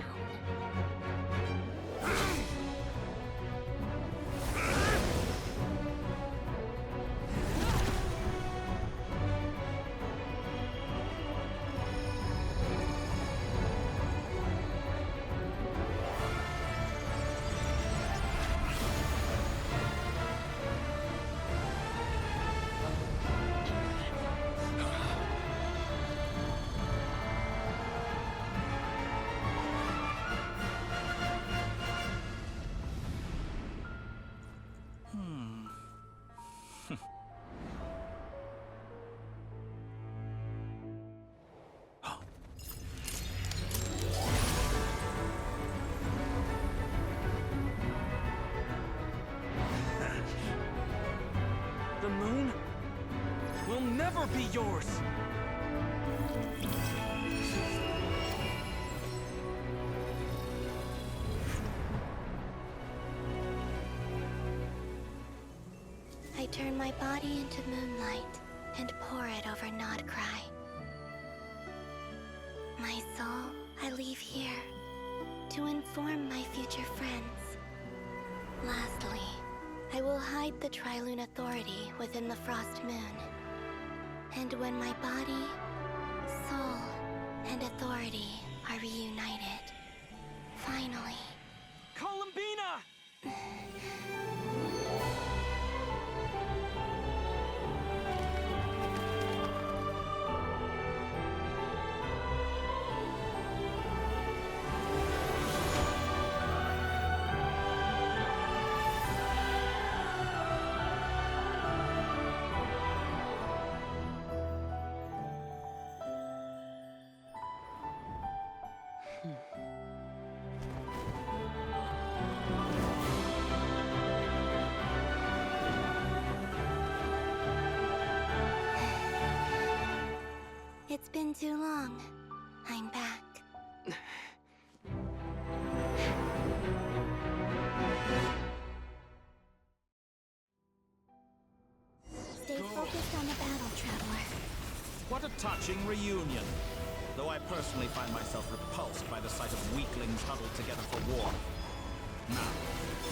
The moon will never be yours! I turn my body into moonlight and pour it over Nod-Krai. My soul, I leave here to inform my future friends. Lastly, I will hide the Trilune Authority within the Frost Moon. And when my body, soul, and authority are reunited, finally... Columbina! It's been too long. I'm back. Stay focused on the battle, Traveler. What a touching reunion. Though I personally find myself repulsed by the sight of weaklings huddled together for war. Now,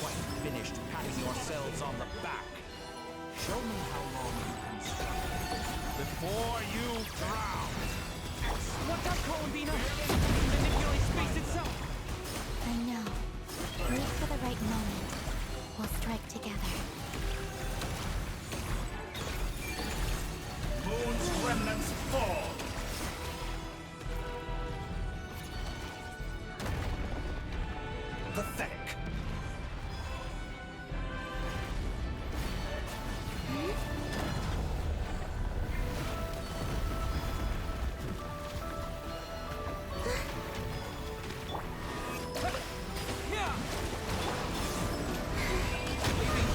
quite finished patting yourselves on the back. Show me how long you can struggle before you drown. What's up, Columbina? Manipulate space itself! I know. Wait for the right moment. We'll strike together. Moon's remnants fall. Pathetic.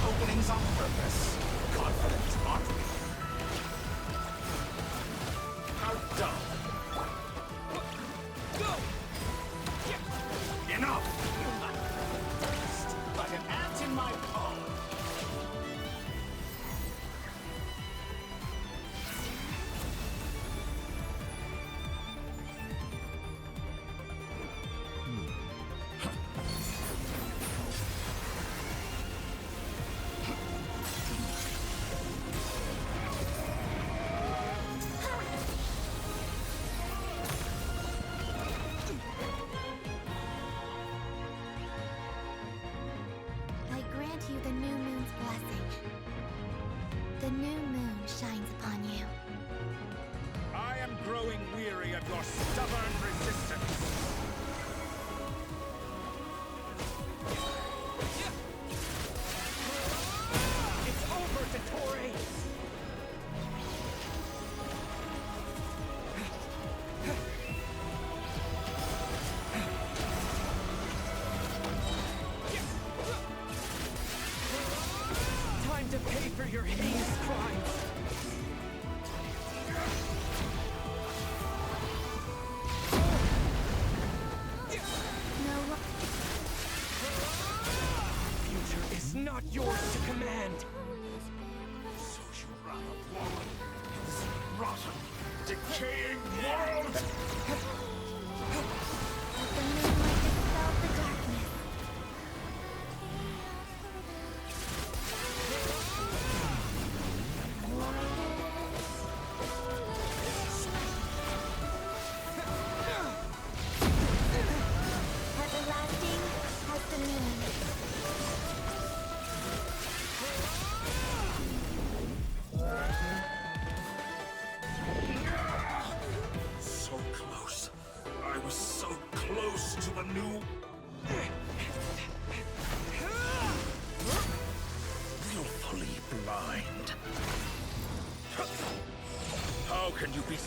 Openings on purpose. Confident, aren't we? How dumb. Go! Enough! Like an ant in my palm. I grant you the new moon's blessing. The new moon shines upon you. I am growing weary of your stubborn resistance. It's over, Dottore! Time to pay for your heinous crimes!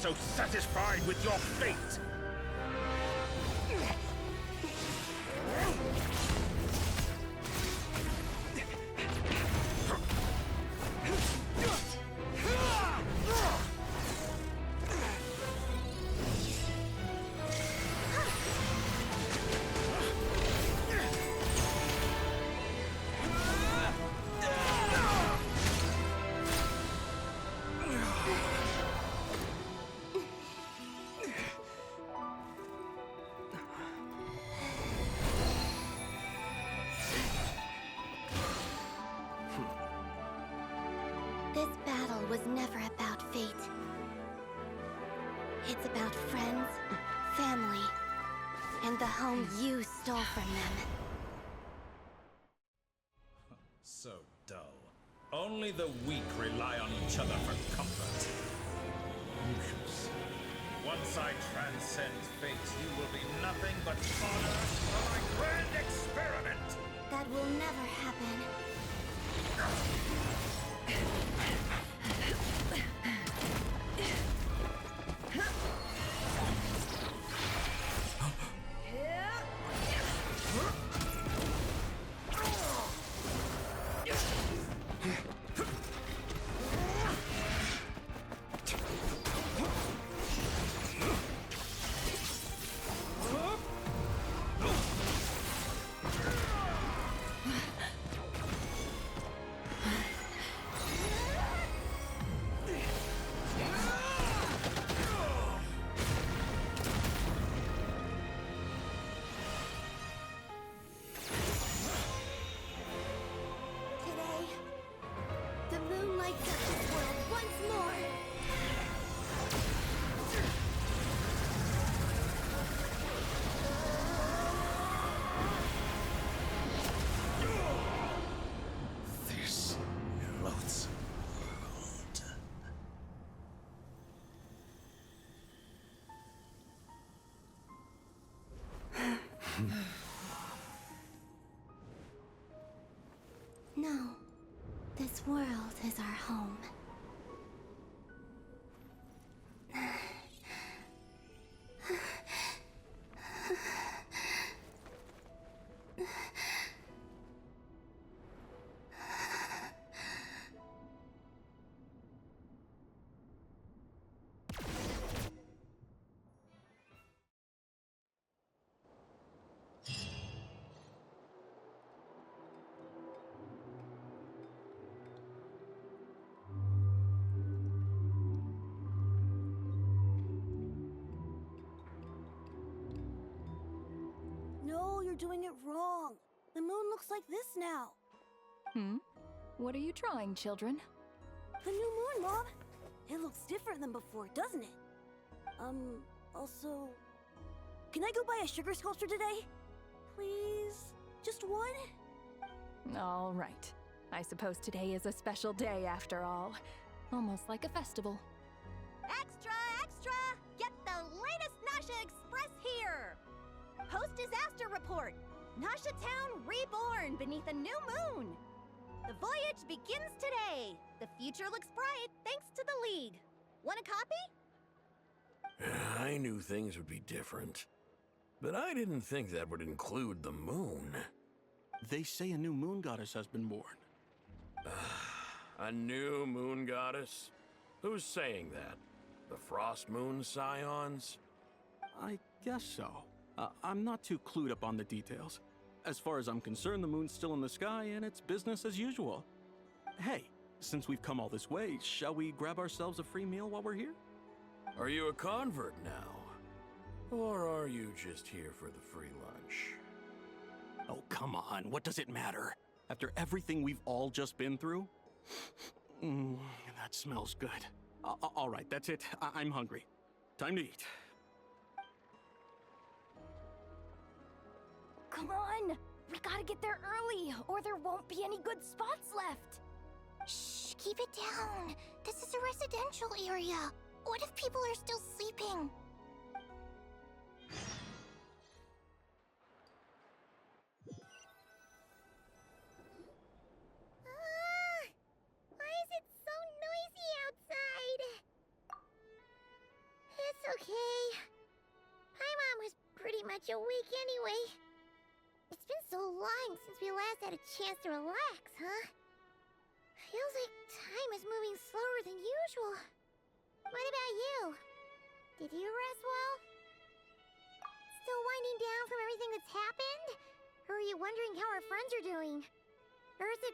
so satisfied with your fate? This battle was never about fate. It's about friends, family, and the home you stole from them. So dull. Only the weak rely on each other for comfort. You shall see. Once I transcend fate, you will be nothing but fodder for my grand experiment! That will never happen. No, this world is our home. No, you're doing it wrong. The moon looks like this now. What are you trying, children? The new moon, Mom. It looks different than before, doesn't it? Also... Can I go buy a sugar sculpture today? Please? Just one? All right. I suppose today is a special day after all. Almost like a festival. Extra, extra! Get the latest Nasha Express here! Post-disaster report! Nasha Town reborn beneath a new moon! The voyage begins today! The future looks bright thanks to the League. Want a copy? I knew things would be different, but I didn't think that would include the moon. They say a new moon goddess has been born. A new moon goddess? Who's saying that? The Frost Moon Scions? I guess so. I'm not too clued up on the details. As far as I'm concerned, the moon's still in the sky and it's business as usual. Hey, since we've come all this way, shall we grab ourselves a free meal while we're here? Are you a convert now? Or are you just here for the free lunch? Oh, come on. What does it matter? After everything we've all just been through? That smells good. All right, that's it. I'm hungry. Time to eat. Come on! We gotta get there early, or there won't be any good spots left! Shh, keep it down. This is a residential area. What if people are still sleeping? Why is it so noisy outside? such a week anyway. It's been so long since we last had a chance to relax, huh? Feels like time is moving slower than usual. What about you? Did you rest well? Still winding down from everything that's happened? Or are you wondering how our friends are doing? Or is it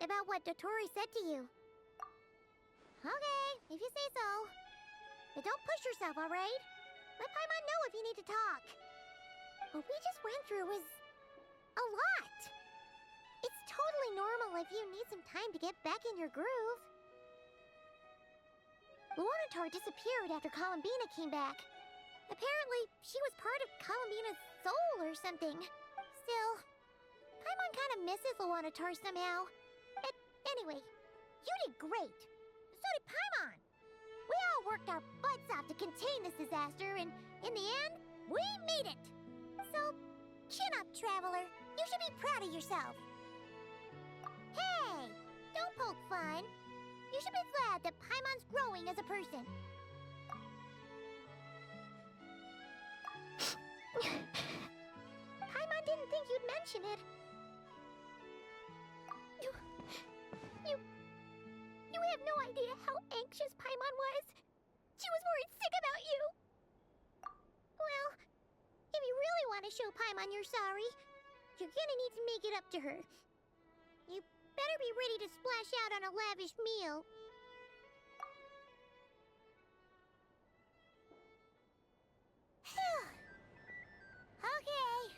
about what Dottore said to you? Okay, if you say so. But don't push yourself, alright? Let Paimon know if you need to talk. What we just went through was a lot. It's totally normal if you need some time to get back in your groove. Luanatar disappeared after Columbina came back. Apparently, she was part of Columbina's soul or something. Still, Paimon kind of misses Luanatar somehow. Anyway, you did great. So did Paimon. We all worked our butts off to contain this disaster, and in the end, we made it. So, chin up, Traveler. You should be proud of yourself. Hey, don't poke fun. You should be glad that Paimon's growing as a person. Paimon didn't think you'd mention it. You have no idea how anxious Paimon was. She was worried sick about you. Well, if you really want to show Paimon you're sorry, you're gonna need to make it up to her. You better be ready to splash out on a lavish meal. Okay.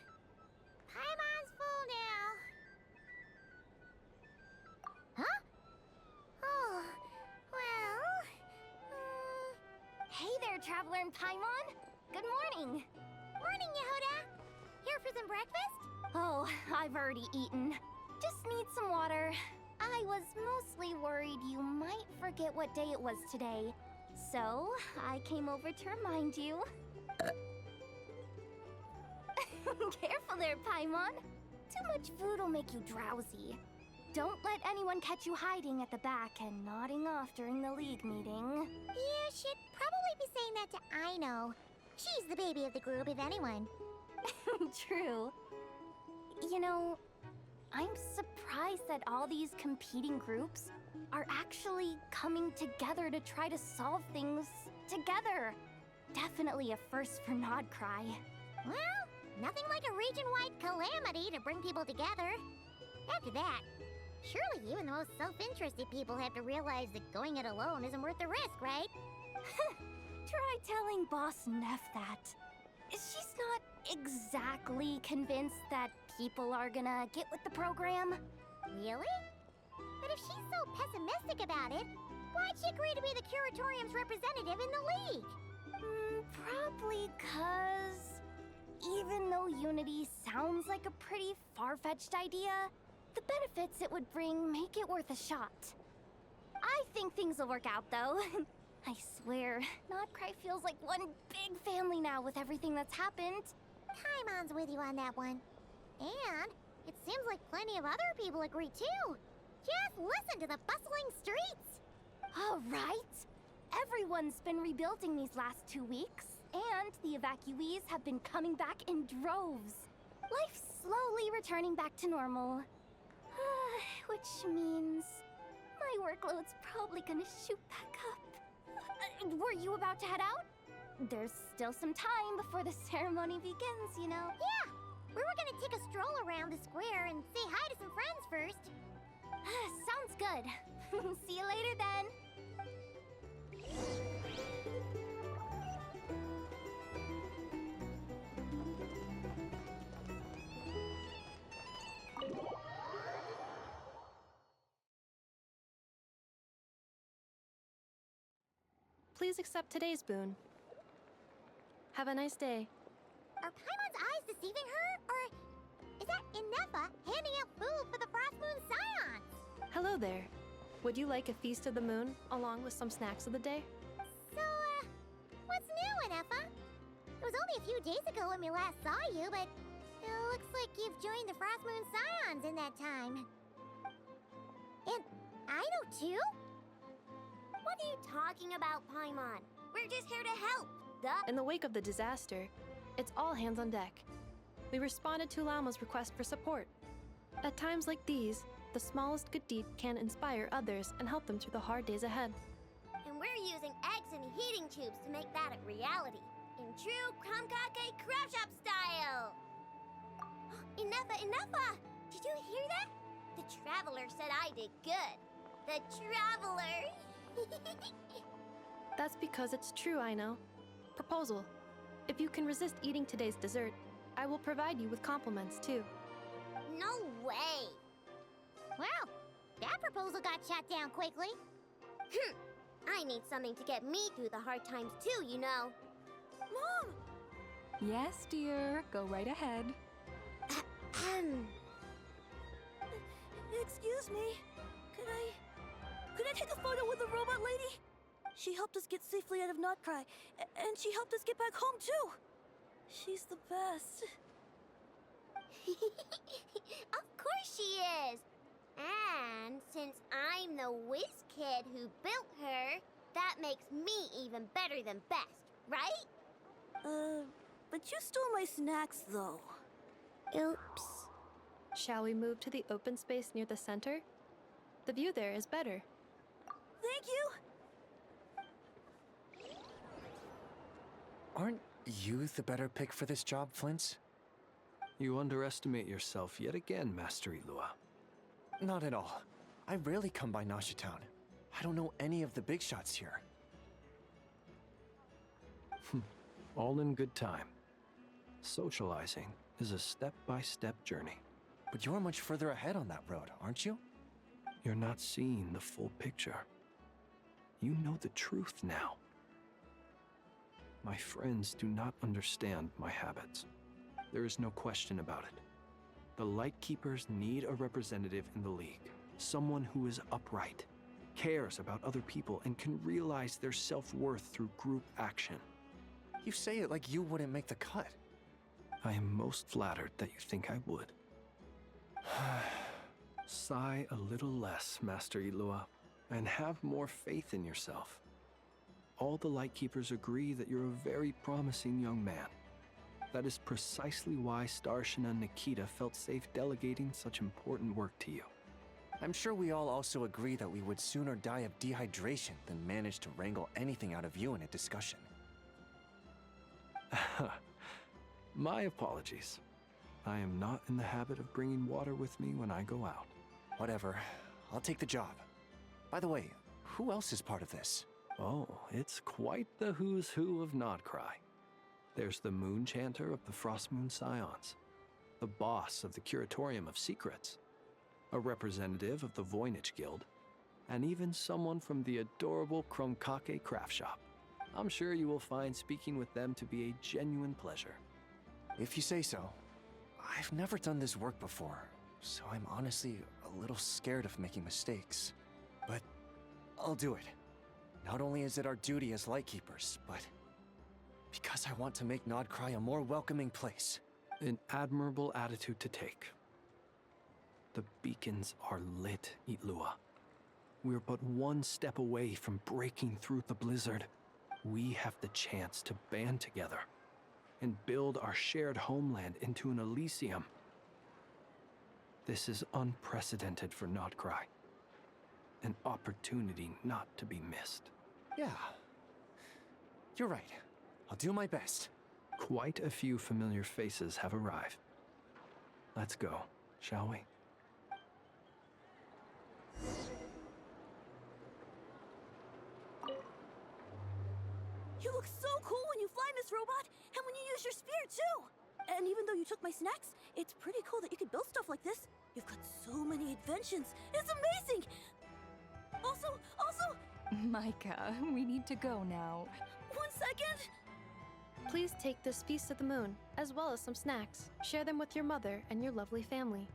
Paimon's full now. Huh? Oh, well... Hey there, Traveler and Paimon. Good morning. Morning, Yehuda. Here for some breakfast? Oh, I've already eaten. Just need some water. I was mostly worried you might forget what day it was today. So, I came over to remind you. Careful there, Paimon. Too much food will make you drowsy. Don't let anyone catch you hiding at the back and nodding off during the League meeting. You should probably be saying that to Aino. She's the baby of the group, if anyone. True. You know, I'm surprised that all these competing groups are actually coming together to try to solve things together. Definitely a first for Nod-Krai. Well, nothing like a region-wide calamity to bring people together. After that, surely even the most self-interested people have to realize that going it alone isn't worth the risk, right? Try telling Boss Neff that. She's not exactly convinced that people are gonna get with the program. Really? But if she's so pessimistic about it, why'd she agree to be the Curatorium's representative in the League? Probably 'cause even though unity sounds like a pretty far-fetched idea, the benefits it would bring make it worth a shot. I think things will work out, though. I swear, Nod-Krai feels like one big family now with everything that's happened. Paimon's with you on that one. And it seems like plenty of other people agree, too. Just listen to the bustling streets. All right. Everyone's been rebuilding these last 2 weeks, and the evacuees have been coming back in droves. Life's slowly returning back to normal. Which means my workload's probably gonna shoot back up. Were you about to head out? There's still some time before the ceremony begins, you know? Yeah, we were gonna take a stroll around the square and say hi to some friends first. Sounds good. See you later then. Please accept today's boon. Have a nice day. Are Paimon's eyes deceiving her? Or is that Inefa handing out food for the Frost Moon Scions? Hello there. Would you like a feast of the moon along with some snacks of the day? So, what's new, Inefa? It was only a few days ago when we last saw you, but it looks like you've joined the Frost Moon Scions in that time. And Aino too? What are you talking about, Paimon? We're just here to help, duh. In the wake of the disaster, it's all hands on deck. we responded to Llama's request for support. At times like these, the smallest good deed can inspire others and help them through the hard days ahead. And we're using eggs and heating tubes to make that a reality. In true Krumkake craft shop style! Enough! Did you hear that? The Traveler said I did good. The Traveler! That's because it's true, I know. Proposal. If you can resist eating today's dessert, I will provide you with compliments too. No way! Well, that proposal got shot down quickly. I need something to get me through the hard times too, you know. Mom! Yes, dear. Go right ahead. Excuse me. Could I take a photo with the robot lady? She helped us get safely out of Nod-Krai, and she helped us get back home too. She's the best. Of course she is. And since I'm the whiz kid who built her, that makes me even better than best, right? But you stole my snacks though. Oops. Shall we move to the open space near the center? The view there is better. Thank you! Aren't you the better pick for this job, Flint? You underestimate yourself yet again, Master Illua. Not at all. I rarely come by Nasha Town. I don't know any of the big shots here. All in good time. Socializing is a step-by-step journey. But you're much further ahead on that road, aren't you? You're not seeing the full picture. You know the truth now. My friends do not understand my habits. There is no question about it. The Lightkeepers need a representative in the League. Someone who is upright, cares about other people, and can realize their self-worth through group action. You say it like you wouldn't make the cut. I am most flattered that you think I would. Sigh a little less, Master Illua, and have more faith in yourself. All the Lightkeepers agree that you're a very promising young man. That is precisely why Starshina Nikita felt safe delegating such important work to you. I'm sure we all also agree that we would sooner die of dehydration than manage to wrangle anything out of you in a discussion. My apologies. I am not in the habit of bringing water with me when I go out. Whatever. I'll take the job. By the way, who else is part of this? Oh, it's quite the who's who of Nod-Krai. There's the Moon Chanter of the Frost Moon Scions, the boss of the Curatorium of Secrets, a representative of the Voynich Guild, and even someone from the adorable Krumkake craft shop. I'm sure you will find speaking with them to be a genuine pleasure. If you say so. I've never done this work before, so I'm honestly a little scared of making mistakes. But I'll do it. Not only is it our duty as Lightkeepers, but because I want to make Nod-Krai a more welcoming place. An admirable attitude to take. The beacons are lit, Illua. We're but one step away from breaking through the blizzard. We have the chance to band together and build our shared homeland into an Elysium. This is unprecedented for Nod-Krai. An opportunity not to be missed. Yeah. You're right. I'll do my best. Quite a few familiar faces have arrived. Let's go, shall we? You look so cool when you fly, Miss Robot, and when you use your spear, too! And even though you took my snacks, it's pretty cool that you could build stuff like this. You've got so many inventions. It's amazing! Also... Micah, we need to go now. 1 second! Please take this Feast of the Moon, as well as some snacks. Share them with your mother and your lovely family.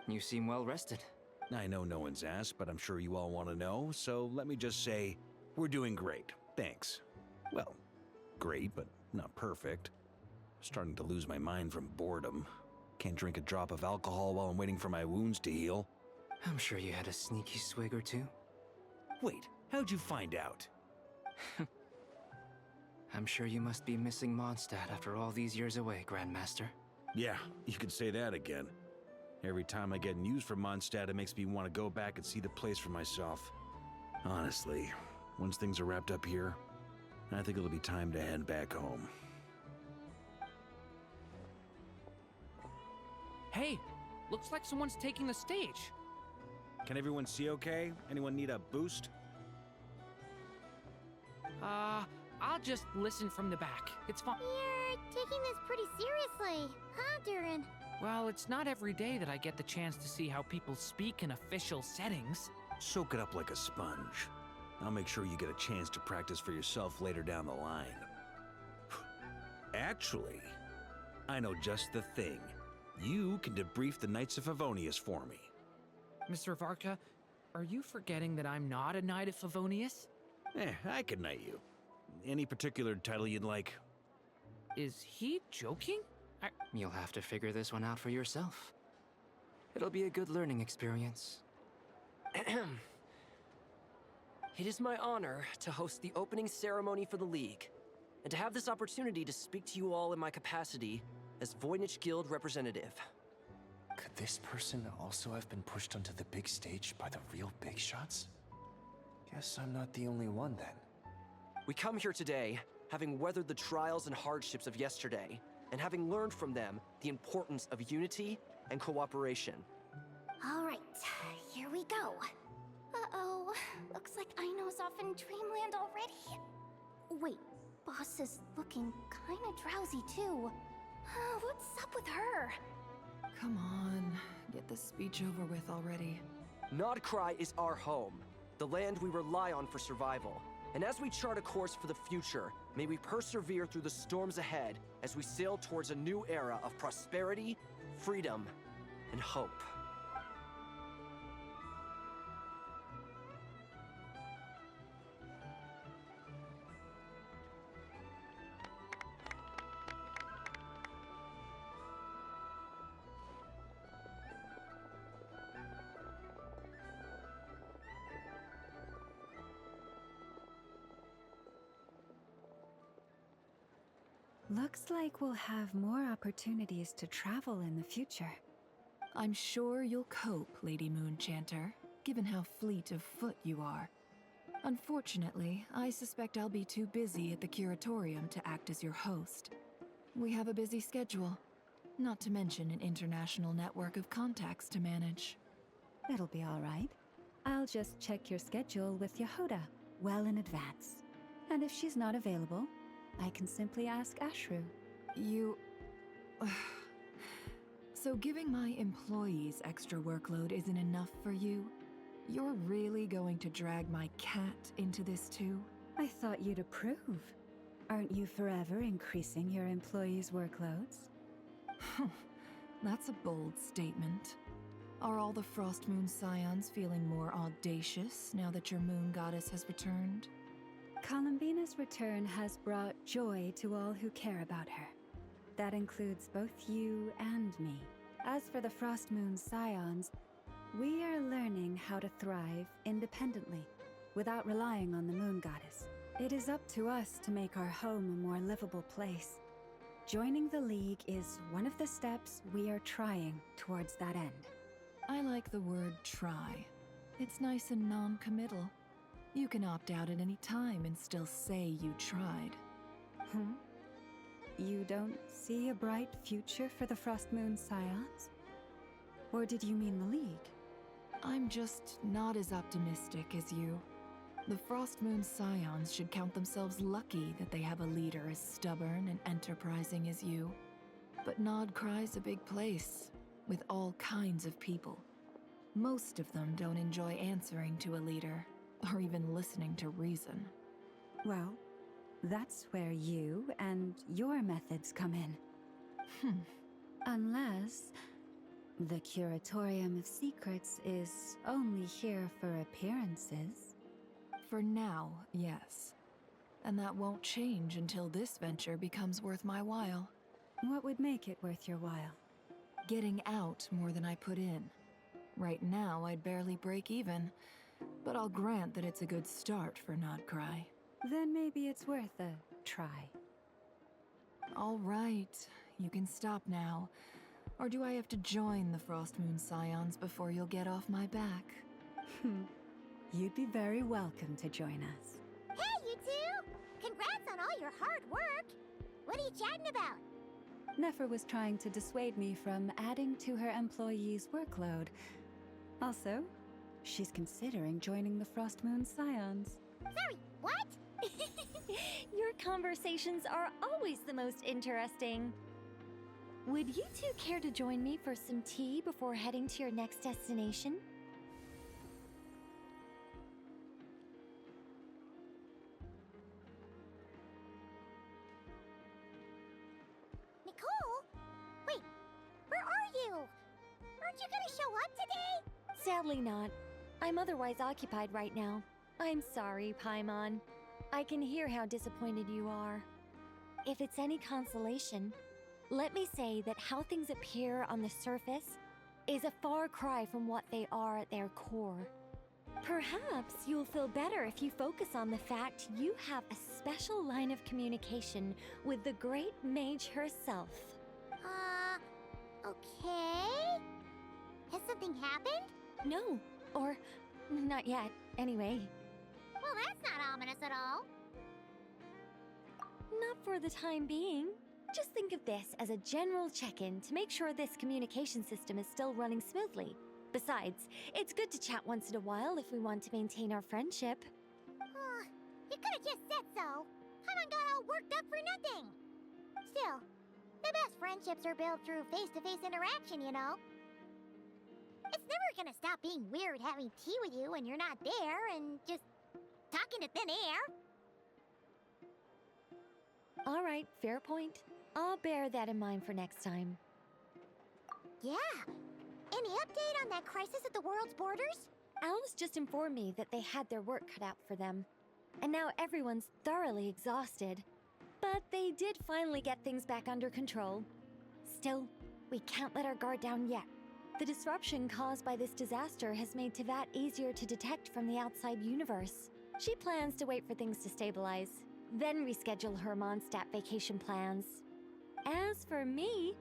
You seem well rested. I know no one's asked, but I'm sure you all want to know, so let me just say, we're doing great. Thanks. Well, great, but not perfect. Starting to lose my mind from boredom. Can't drink a drop of alcohol while I'm waiting for my wounds to heal. I'm sure you had a sneaky swig or two. Wait, how'd you find out? I'm sure you must be missing Mondstadt after all these years away, Grandmaster. Yeah, you could say that again. Every time I get news from Mondstadt, it makes me want to go back and see the place for myself. Honestly, once things are wrapped up here, I think it'll be time to head back home. Hey, looks like someone's taking the stage. Can everyone see okay? Anyone need a boost? I'll just listen from the back. It's fine. You're taking this pretty seriously, huh, Daran? Well, it's not every day that I get the chance to see how people speak in official settings. Soak it up like a sponge. I'll make sure you get a chance to practice for yourself later down the line. Actually, I know just the thing. You can debrief the Knights of Favonius for me. Mr. Varka, are you forgetting that I'm not a Knight of Favonius? I can knight you. Any particular title you'd like? Is he joking? You'll have to figure this one out for yourself. It'll be a good learning experience. It is my honor to host the opening ceremony for the League, and to have this opportunity to speak to you all in my capacity as Voynich Guild representative. Could this person also have been pushed onto the big stage by the real big shots? Guess I'm not the only one then. We come here today, having weathered the trials and hardships of yesterday, and having learned from them the importance of unity and cooperation. All right, here we go. Uh-oh, looks like Aino's off in Dreamland already. Wait, Boss is looking kinda drowsy too. What's up with her? Come on, get this speech over with already. Nod-Krai is our home, the land we rely on for survival. And as we chart a course for the future, may we persevere through the storms ahead as we sail towards a new era of prosperity, freedom, and hope. Looks like we'll have more opportunities to travel in the future. I'm sure you'll cope, Lady Moonchanter, given how fleet of foot you are. Unfortunately, I suspect I'll be too busy at the Curatorium to act as your host. We have a busy schedule, not to mention an international network of contacts to manage. It'll be all right. I'll just check your schedule with Yehoda well in advance. And if she's not available, I can simply ask Ashru. You... So giving my employees extra workload isn't enough for you? You're really going to drag my cat into this too? I thought you'd approve. Aren't you forever increasing your employees' workloads? That's a bold statement. Are all the Frost Moon Scions feeling more audacious now that your moon goddess has returned? Columbina's return has brought joy to all who care about her. That includes both you and me. As for the Frost Moon Scions, we are learning how to thrive independently, without relying on the moon goddess. It is up to us to make our home a more livable place. Joining the League is one of the steps we are trying towards that end. I like the word try. It's nice and non-committal. You can opt out at any time and still say you tried. You don't see a bright future for the Frost Moon Scions? Or did you mean the League? I'm just not as optimistic as you. The Frost Moon Scions should count themselves lucky that they have a leader as stubborn and enterprising as you. But Nod-Krai's a big place, with all kinds of people. Most of them don't enjoy answering to a leader, or even listening to reason. Well, that's where you and your methods come in. Unless The Curatorium of Secrets is only here for appearances. For now, yes. And that won't change until this venture becomes worth my while. What would make it worth your while? Getting out more than I put in. Right now, I'd barely break even, but I'll grant that it's a good start for Nod-Krai. Then maybe it's worth a try. All right, you can stop now. Or do I have to join the Frost Moon Scions before you'll get off my back? You'd be very welcome to join us. Hey, you two! Congrats on all your hard work! What are you chatting about? Nefer was trying to dissuade me from adding to her employees' workload. Also, she's considering joining the Frost Moon Scions. Sorry, what? Your conversations are always the most interesting. Would you two care to join me for some tea before heading to your next destination? Nicole? Wait, where are you? Aren't you gonna show up today? Sadly not. I'm otherwise occupied right now. I'm sorry, Paimon. I can hear how disappointed you are. If it's any consolation, let me say that how things appear on the surface is a far cry from what they are at their core. Perhaps you'll feel better if you focus on the fact you have a special line of communication with the great mage herself. Okay? Has something happened? No, or not yet, anyway. Well, that's not ominous at all. Not for the time being. Just think of this as a general check-in to make sure this communication system is still running smoothly. Besides, it's good to chat once in a while if we want to maintain our friendship. You could've just said so. Haven't got all worked up for nothing. Still, the best friendships are built through face-to-face interaction, you know? It's never gonna stop being weird having tea with you when you're not there and just talking to thin air. All right, fair point. I'll bear that in mind for next time. Yeah. Any update on that crisis at the world's borders? Alice just informed me that they had their work cut out for them. And now everyone's thoroughly exhausted. But they did finally get things back under control. Still, we can't let our guard down yet. The disruption caused by this disaster has made Teyvat easier to detect from the outside universe. She plans to wait for things to stabilize, then reschedule her Mondstadt vacation plans. As for me,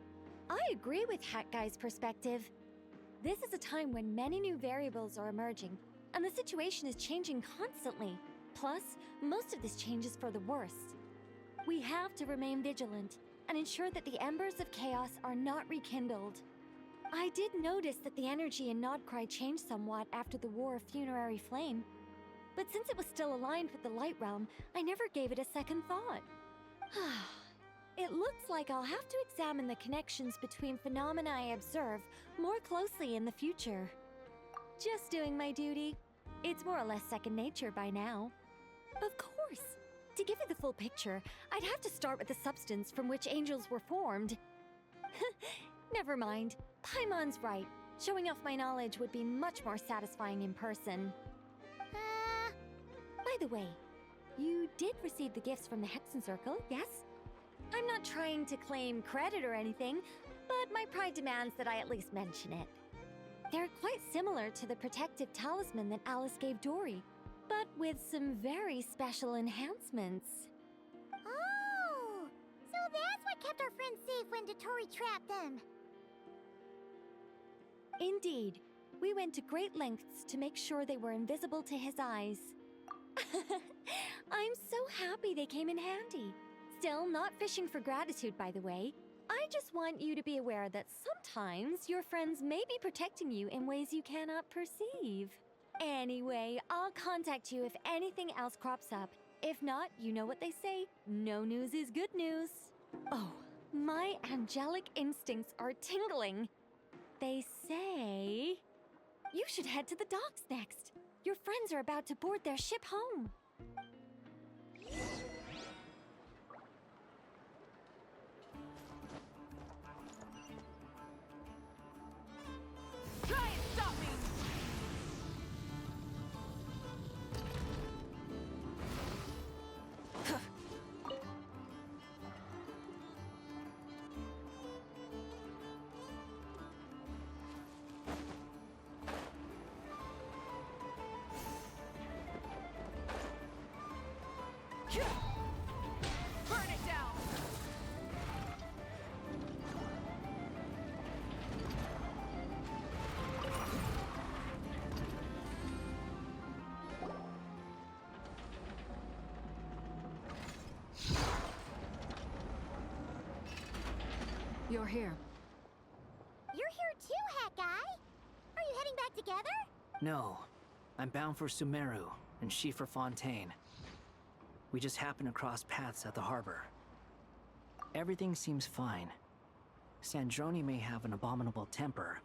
I agree with Hat Guy's perspective. This is a time when many new variables are emerging, and the situation is changing constantly. Plus, most of this change is for the worse. We have to remain vigilant and ensure that the embers of chaos are not rekindled. I did notice that the energy in Nod-Krai changed somewhat after the War of Funerary Flame. But since it was still aligned with the Light Realm, I never gave it a second thought. It looks like I'll have to examine the connections between phenomena I observe more closely in the future. Just doing my duty. It's more or less second nature by now. Of course! To give you the full picture, I'd have to start with the substance from which angels were formed. Never mind. Paimon's right. Showing off my knowledge would be much more satisfying in person. By the way, you did receive the gifts from the Hexen Circle, yes? I'm not trying to claim credit or anything, but my pride demands that I at least mention it. They're quite similar to the protective talisman that Alice gave Dory, but with some very special enhancements. Oh! So that's what kept our friends safe when Dottore trapped them. Indeed. We went to great lengths to make sure they were invisible to his eyes. I'm so happy they came in handy. Still, not fishing for gratitude, by the way. I just want you to be aware that sometimes your friends may be protecting you in ways you cannot perceive. Anyway, I'll contact you if anything else crops up. If not, you know what they say, no news is good news. Oh, my angelic instincts are tingling. They say you should head to the docks next. Your friends are about to board their ship home. you're here. You're here too, Hat Guy! Are you heading back together? No. I'm bound for Sumeru, and she for Fontaine. We just happened to cross paths at the harbor. Everything seems fine. Sandrone may have an abominable temper,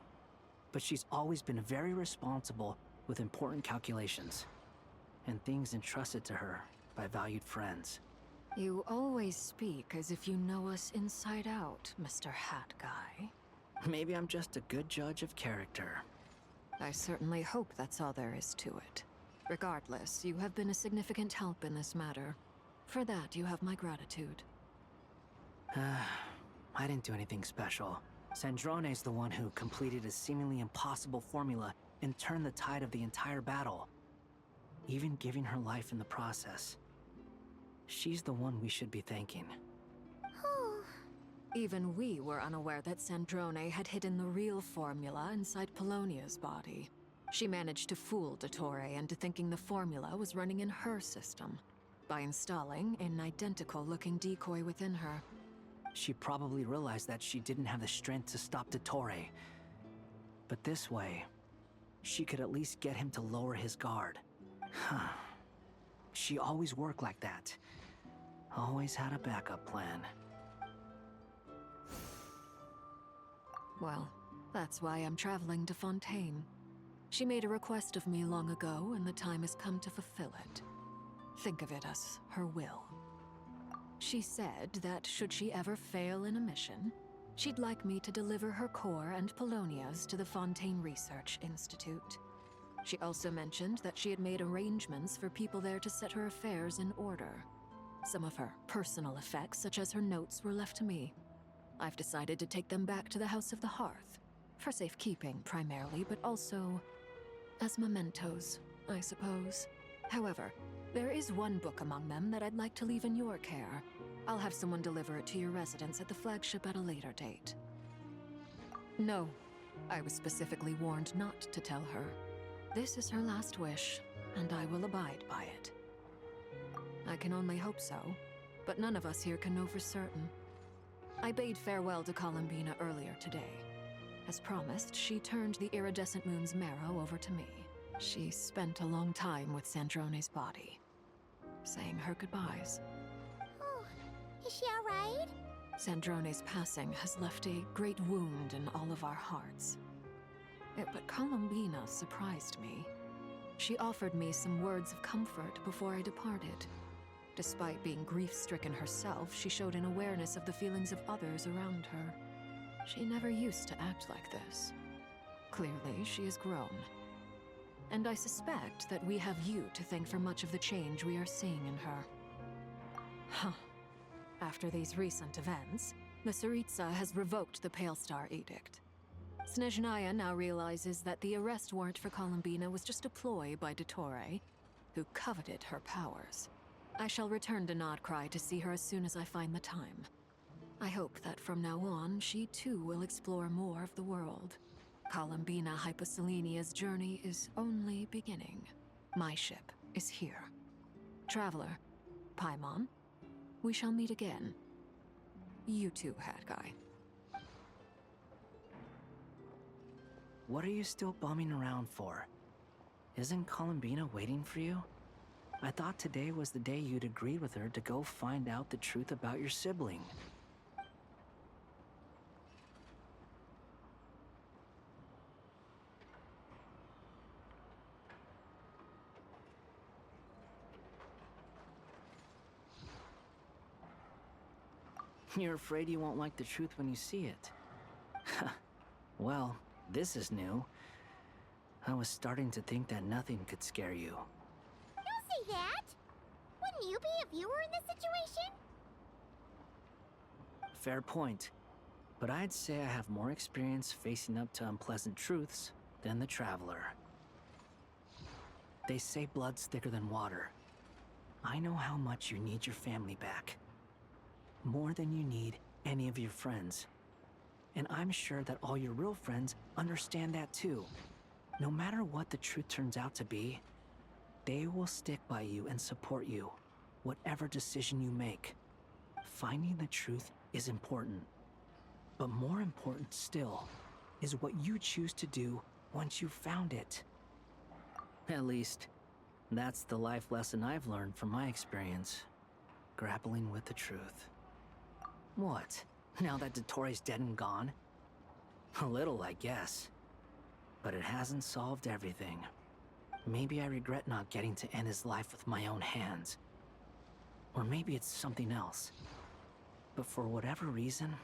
but she's always been very responsible with important calculations, and things entrusted to her by valued friends. You always speak as if you know us inside out, Mr. Hat Guy. Maybe I'm just a good judge of character. I certainly hope that's all there is to it. Regardless, you have been a significant help in this matter. For that, you have my gratitude. I didn't do anything special. Sandrone's the one who completed a seemingly impossible formula and turned the tide of the entire battle, even giving her life in the process. She's the one we should be thanking. Even we were unaware that Sandrone had hidden the real formula inside Polonia's body. She managed to fool Dottore into thinking the formula was running in her system by installing an identical-looking decoy within her. She probably realized that she didn't have the strength to stop Dottore. But this way, she could at least get him to lower his guard. She always worked like that. Always had a backup plan. Well, that's why I'm traveling to Fontaine. She made a request of me long ago, and the time has come to fulfill it. Think of it as her will. She said that should she ever fail in a mission, she'd like me to deliver her core and Polonia's to the Fontaine Research Institute. She also mentioned that she had made arrangements for people there to set her affairs in order. Some of her personal effects, such as her notes, were left to me. I've decided to take them back to the House of the Hearth, for safekeeping primarily, but also as mementos, I suppose. However, there is one book among them that I'd like to leave in your care. I'll have someone deliver it to your residence at the flagship at a later date. No, I was specifically warned not to tell her. This is her last wish, and I will abide by it. I can only hope so, but none of us here can know for certain. I bade farewell to Columbina earlier today. As promised, she turned the iridescent moon's marrow over to me. She spent a long time with Sandrone's body, saying her goodbyes. Oh, is she alright? Sandrone's passing has left a great wound in all of our hearts. But Columbina surprised me. She offered me some words of comfort before I departed. Despite being grief-stricken herself, she showed an awareness of the feelings of others around her. She never used to act like this. Clearly, she has grown. And I suspect that we have you to thank for much of the change we are seeing in her. After these recent events, the Tsaritsa has revoked the Pale Star Edict. Snezhnaya now realizes that the arrest warrant for Columbina was just a ploy by Dottore, who coveted her powers. I shall return to Nod-Krai to see her as soon as I find the time. I hope that from now on, she too will explore more of the world. Columbina Hyposelenia's journey is only beginning. My ship is here. Traveler, Paimon, we shall meet again. You too, Hat Guy. What are you still bumming around for? Isn't Columbina waiting for you? I thought today was the day you'd agreed with her to go find out the truth about your sibling. You're afraid you won't like the truth when you see it. Well, this is new. I was starting to think that nothing could scare you. Don't say that! Wouldn't you be if you were in this situation? Fair point. But I'd say I have more experience facing up to unpleasant truths than the Traveler. They say blood's thicker than water. I know how much you need your family back. More than you need any of your friends. And I'm sure that all your real friends understand that too. No matter what the truth turns out to be, they will stick by you and support you, whatever decision you make. Finding the truth is important, But more important still is what you choose to do once you've found it. At least, that's the life lesson I've learned from my experience, grappling with the truth. What? Now that Dottore's dead and gone? A little, I guess. But it hasn't solved everything. Maybe I regret not getting to end his life with my own hands. Or maybe it's something else. But for whatever reason,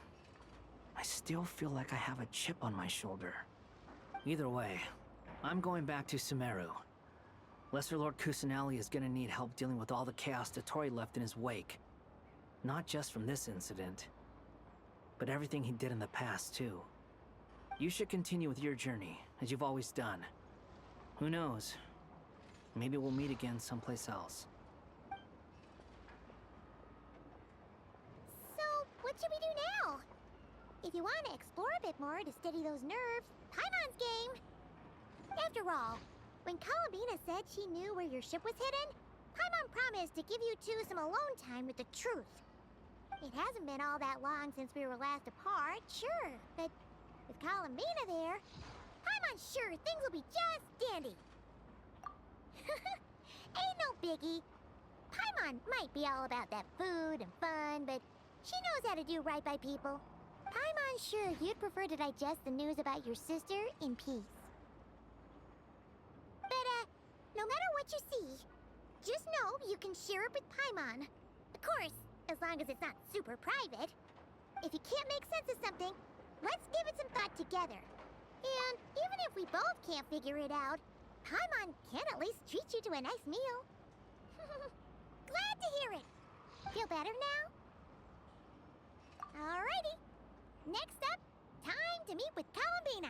I still feel like I have a chip on my shoulder. Either way, I'm going back to Sumeru. Lesser Lord Kusanali is gonna need help dealing with all the chaos Dottore left in his wake. Not just from this incident, but everything he did in the past, too. You should continue with your journey, as you've always done. Who knows? Maybe we'll meet again someplace else. So, what should we do now? If you want to explore a bit more to steady those nerves, Paimon's game! After all, when Columbina said she knew where your ship was hidden, Paimon promised to give you two some alone time with the truth. It hasn't been all that long since we were last apart, sure, but with Columbina there, Paimon's sure things will be just dandy. Ain't no biggie. Paimon might be all about that food and fun, but she knows how to do right by people. Paimon's sure you'd prefer to digest the news about your sister in peace. But, no matter what you see, just know you can share it with Paimon. Of course, as long as it's not super private. If you can't make sense of something, let's give it some thought together. And even if we both can't figure it out, Paimon can at least treat you to a nice meal. Glad to hear it. Feel better now? Alrighty. Next up, time to meet with Columbina.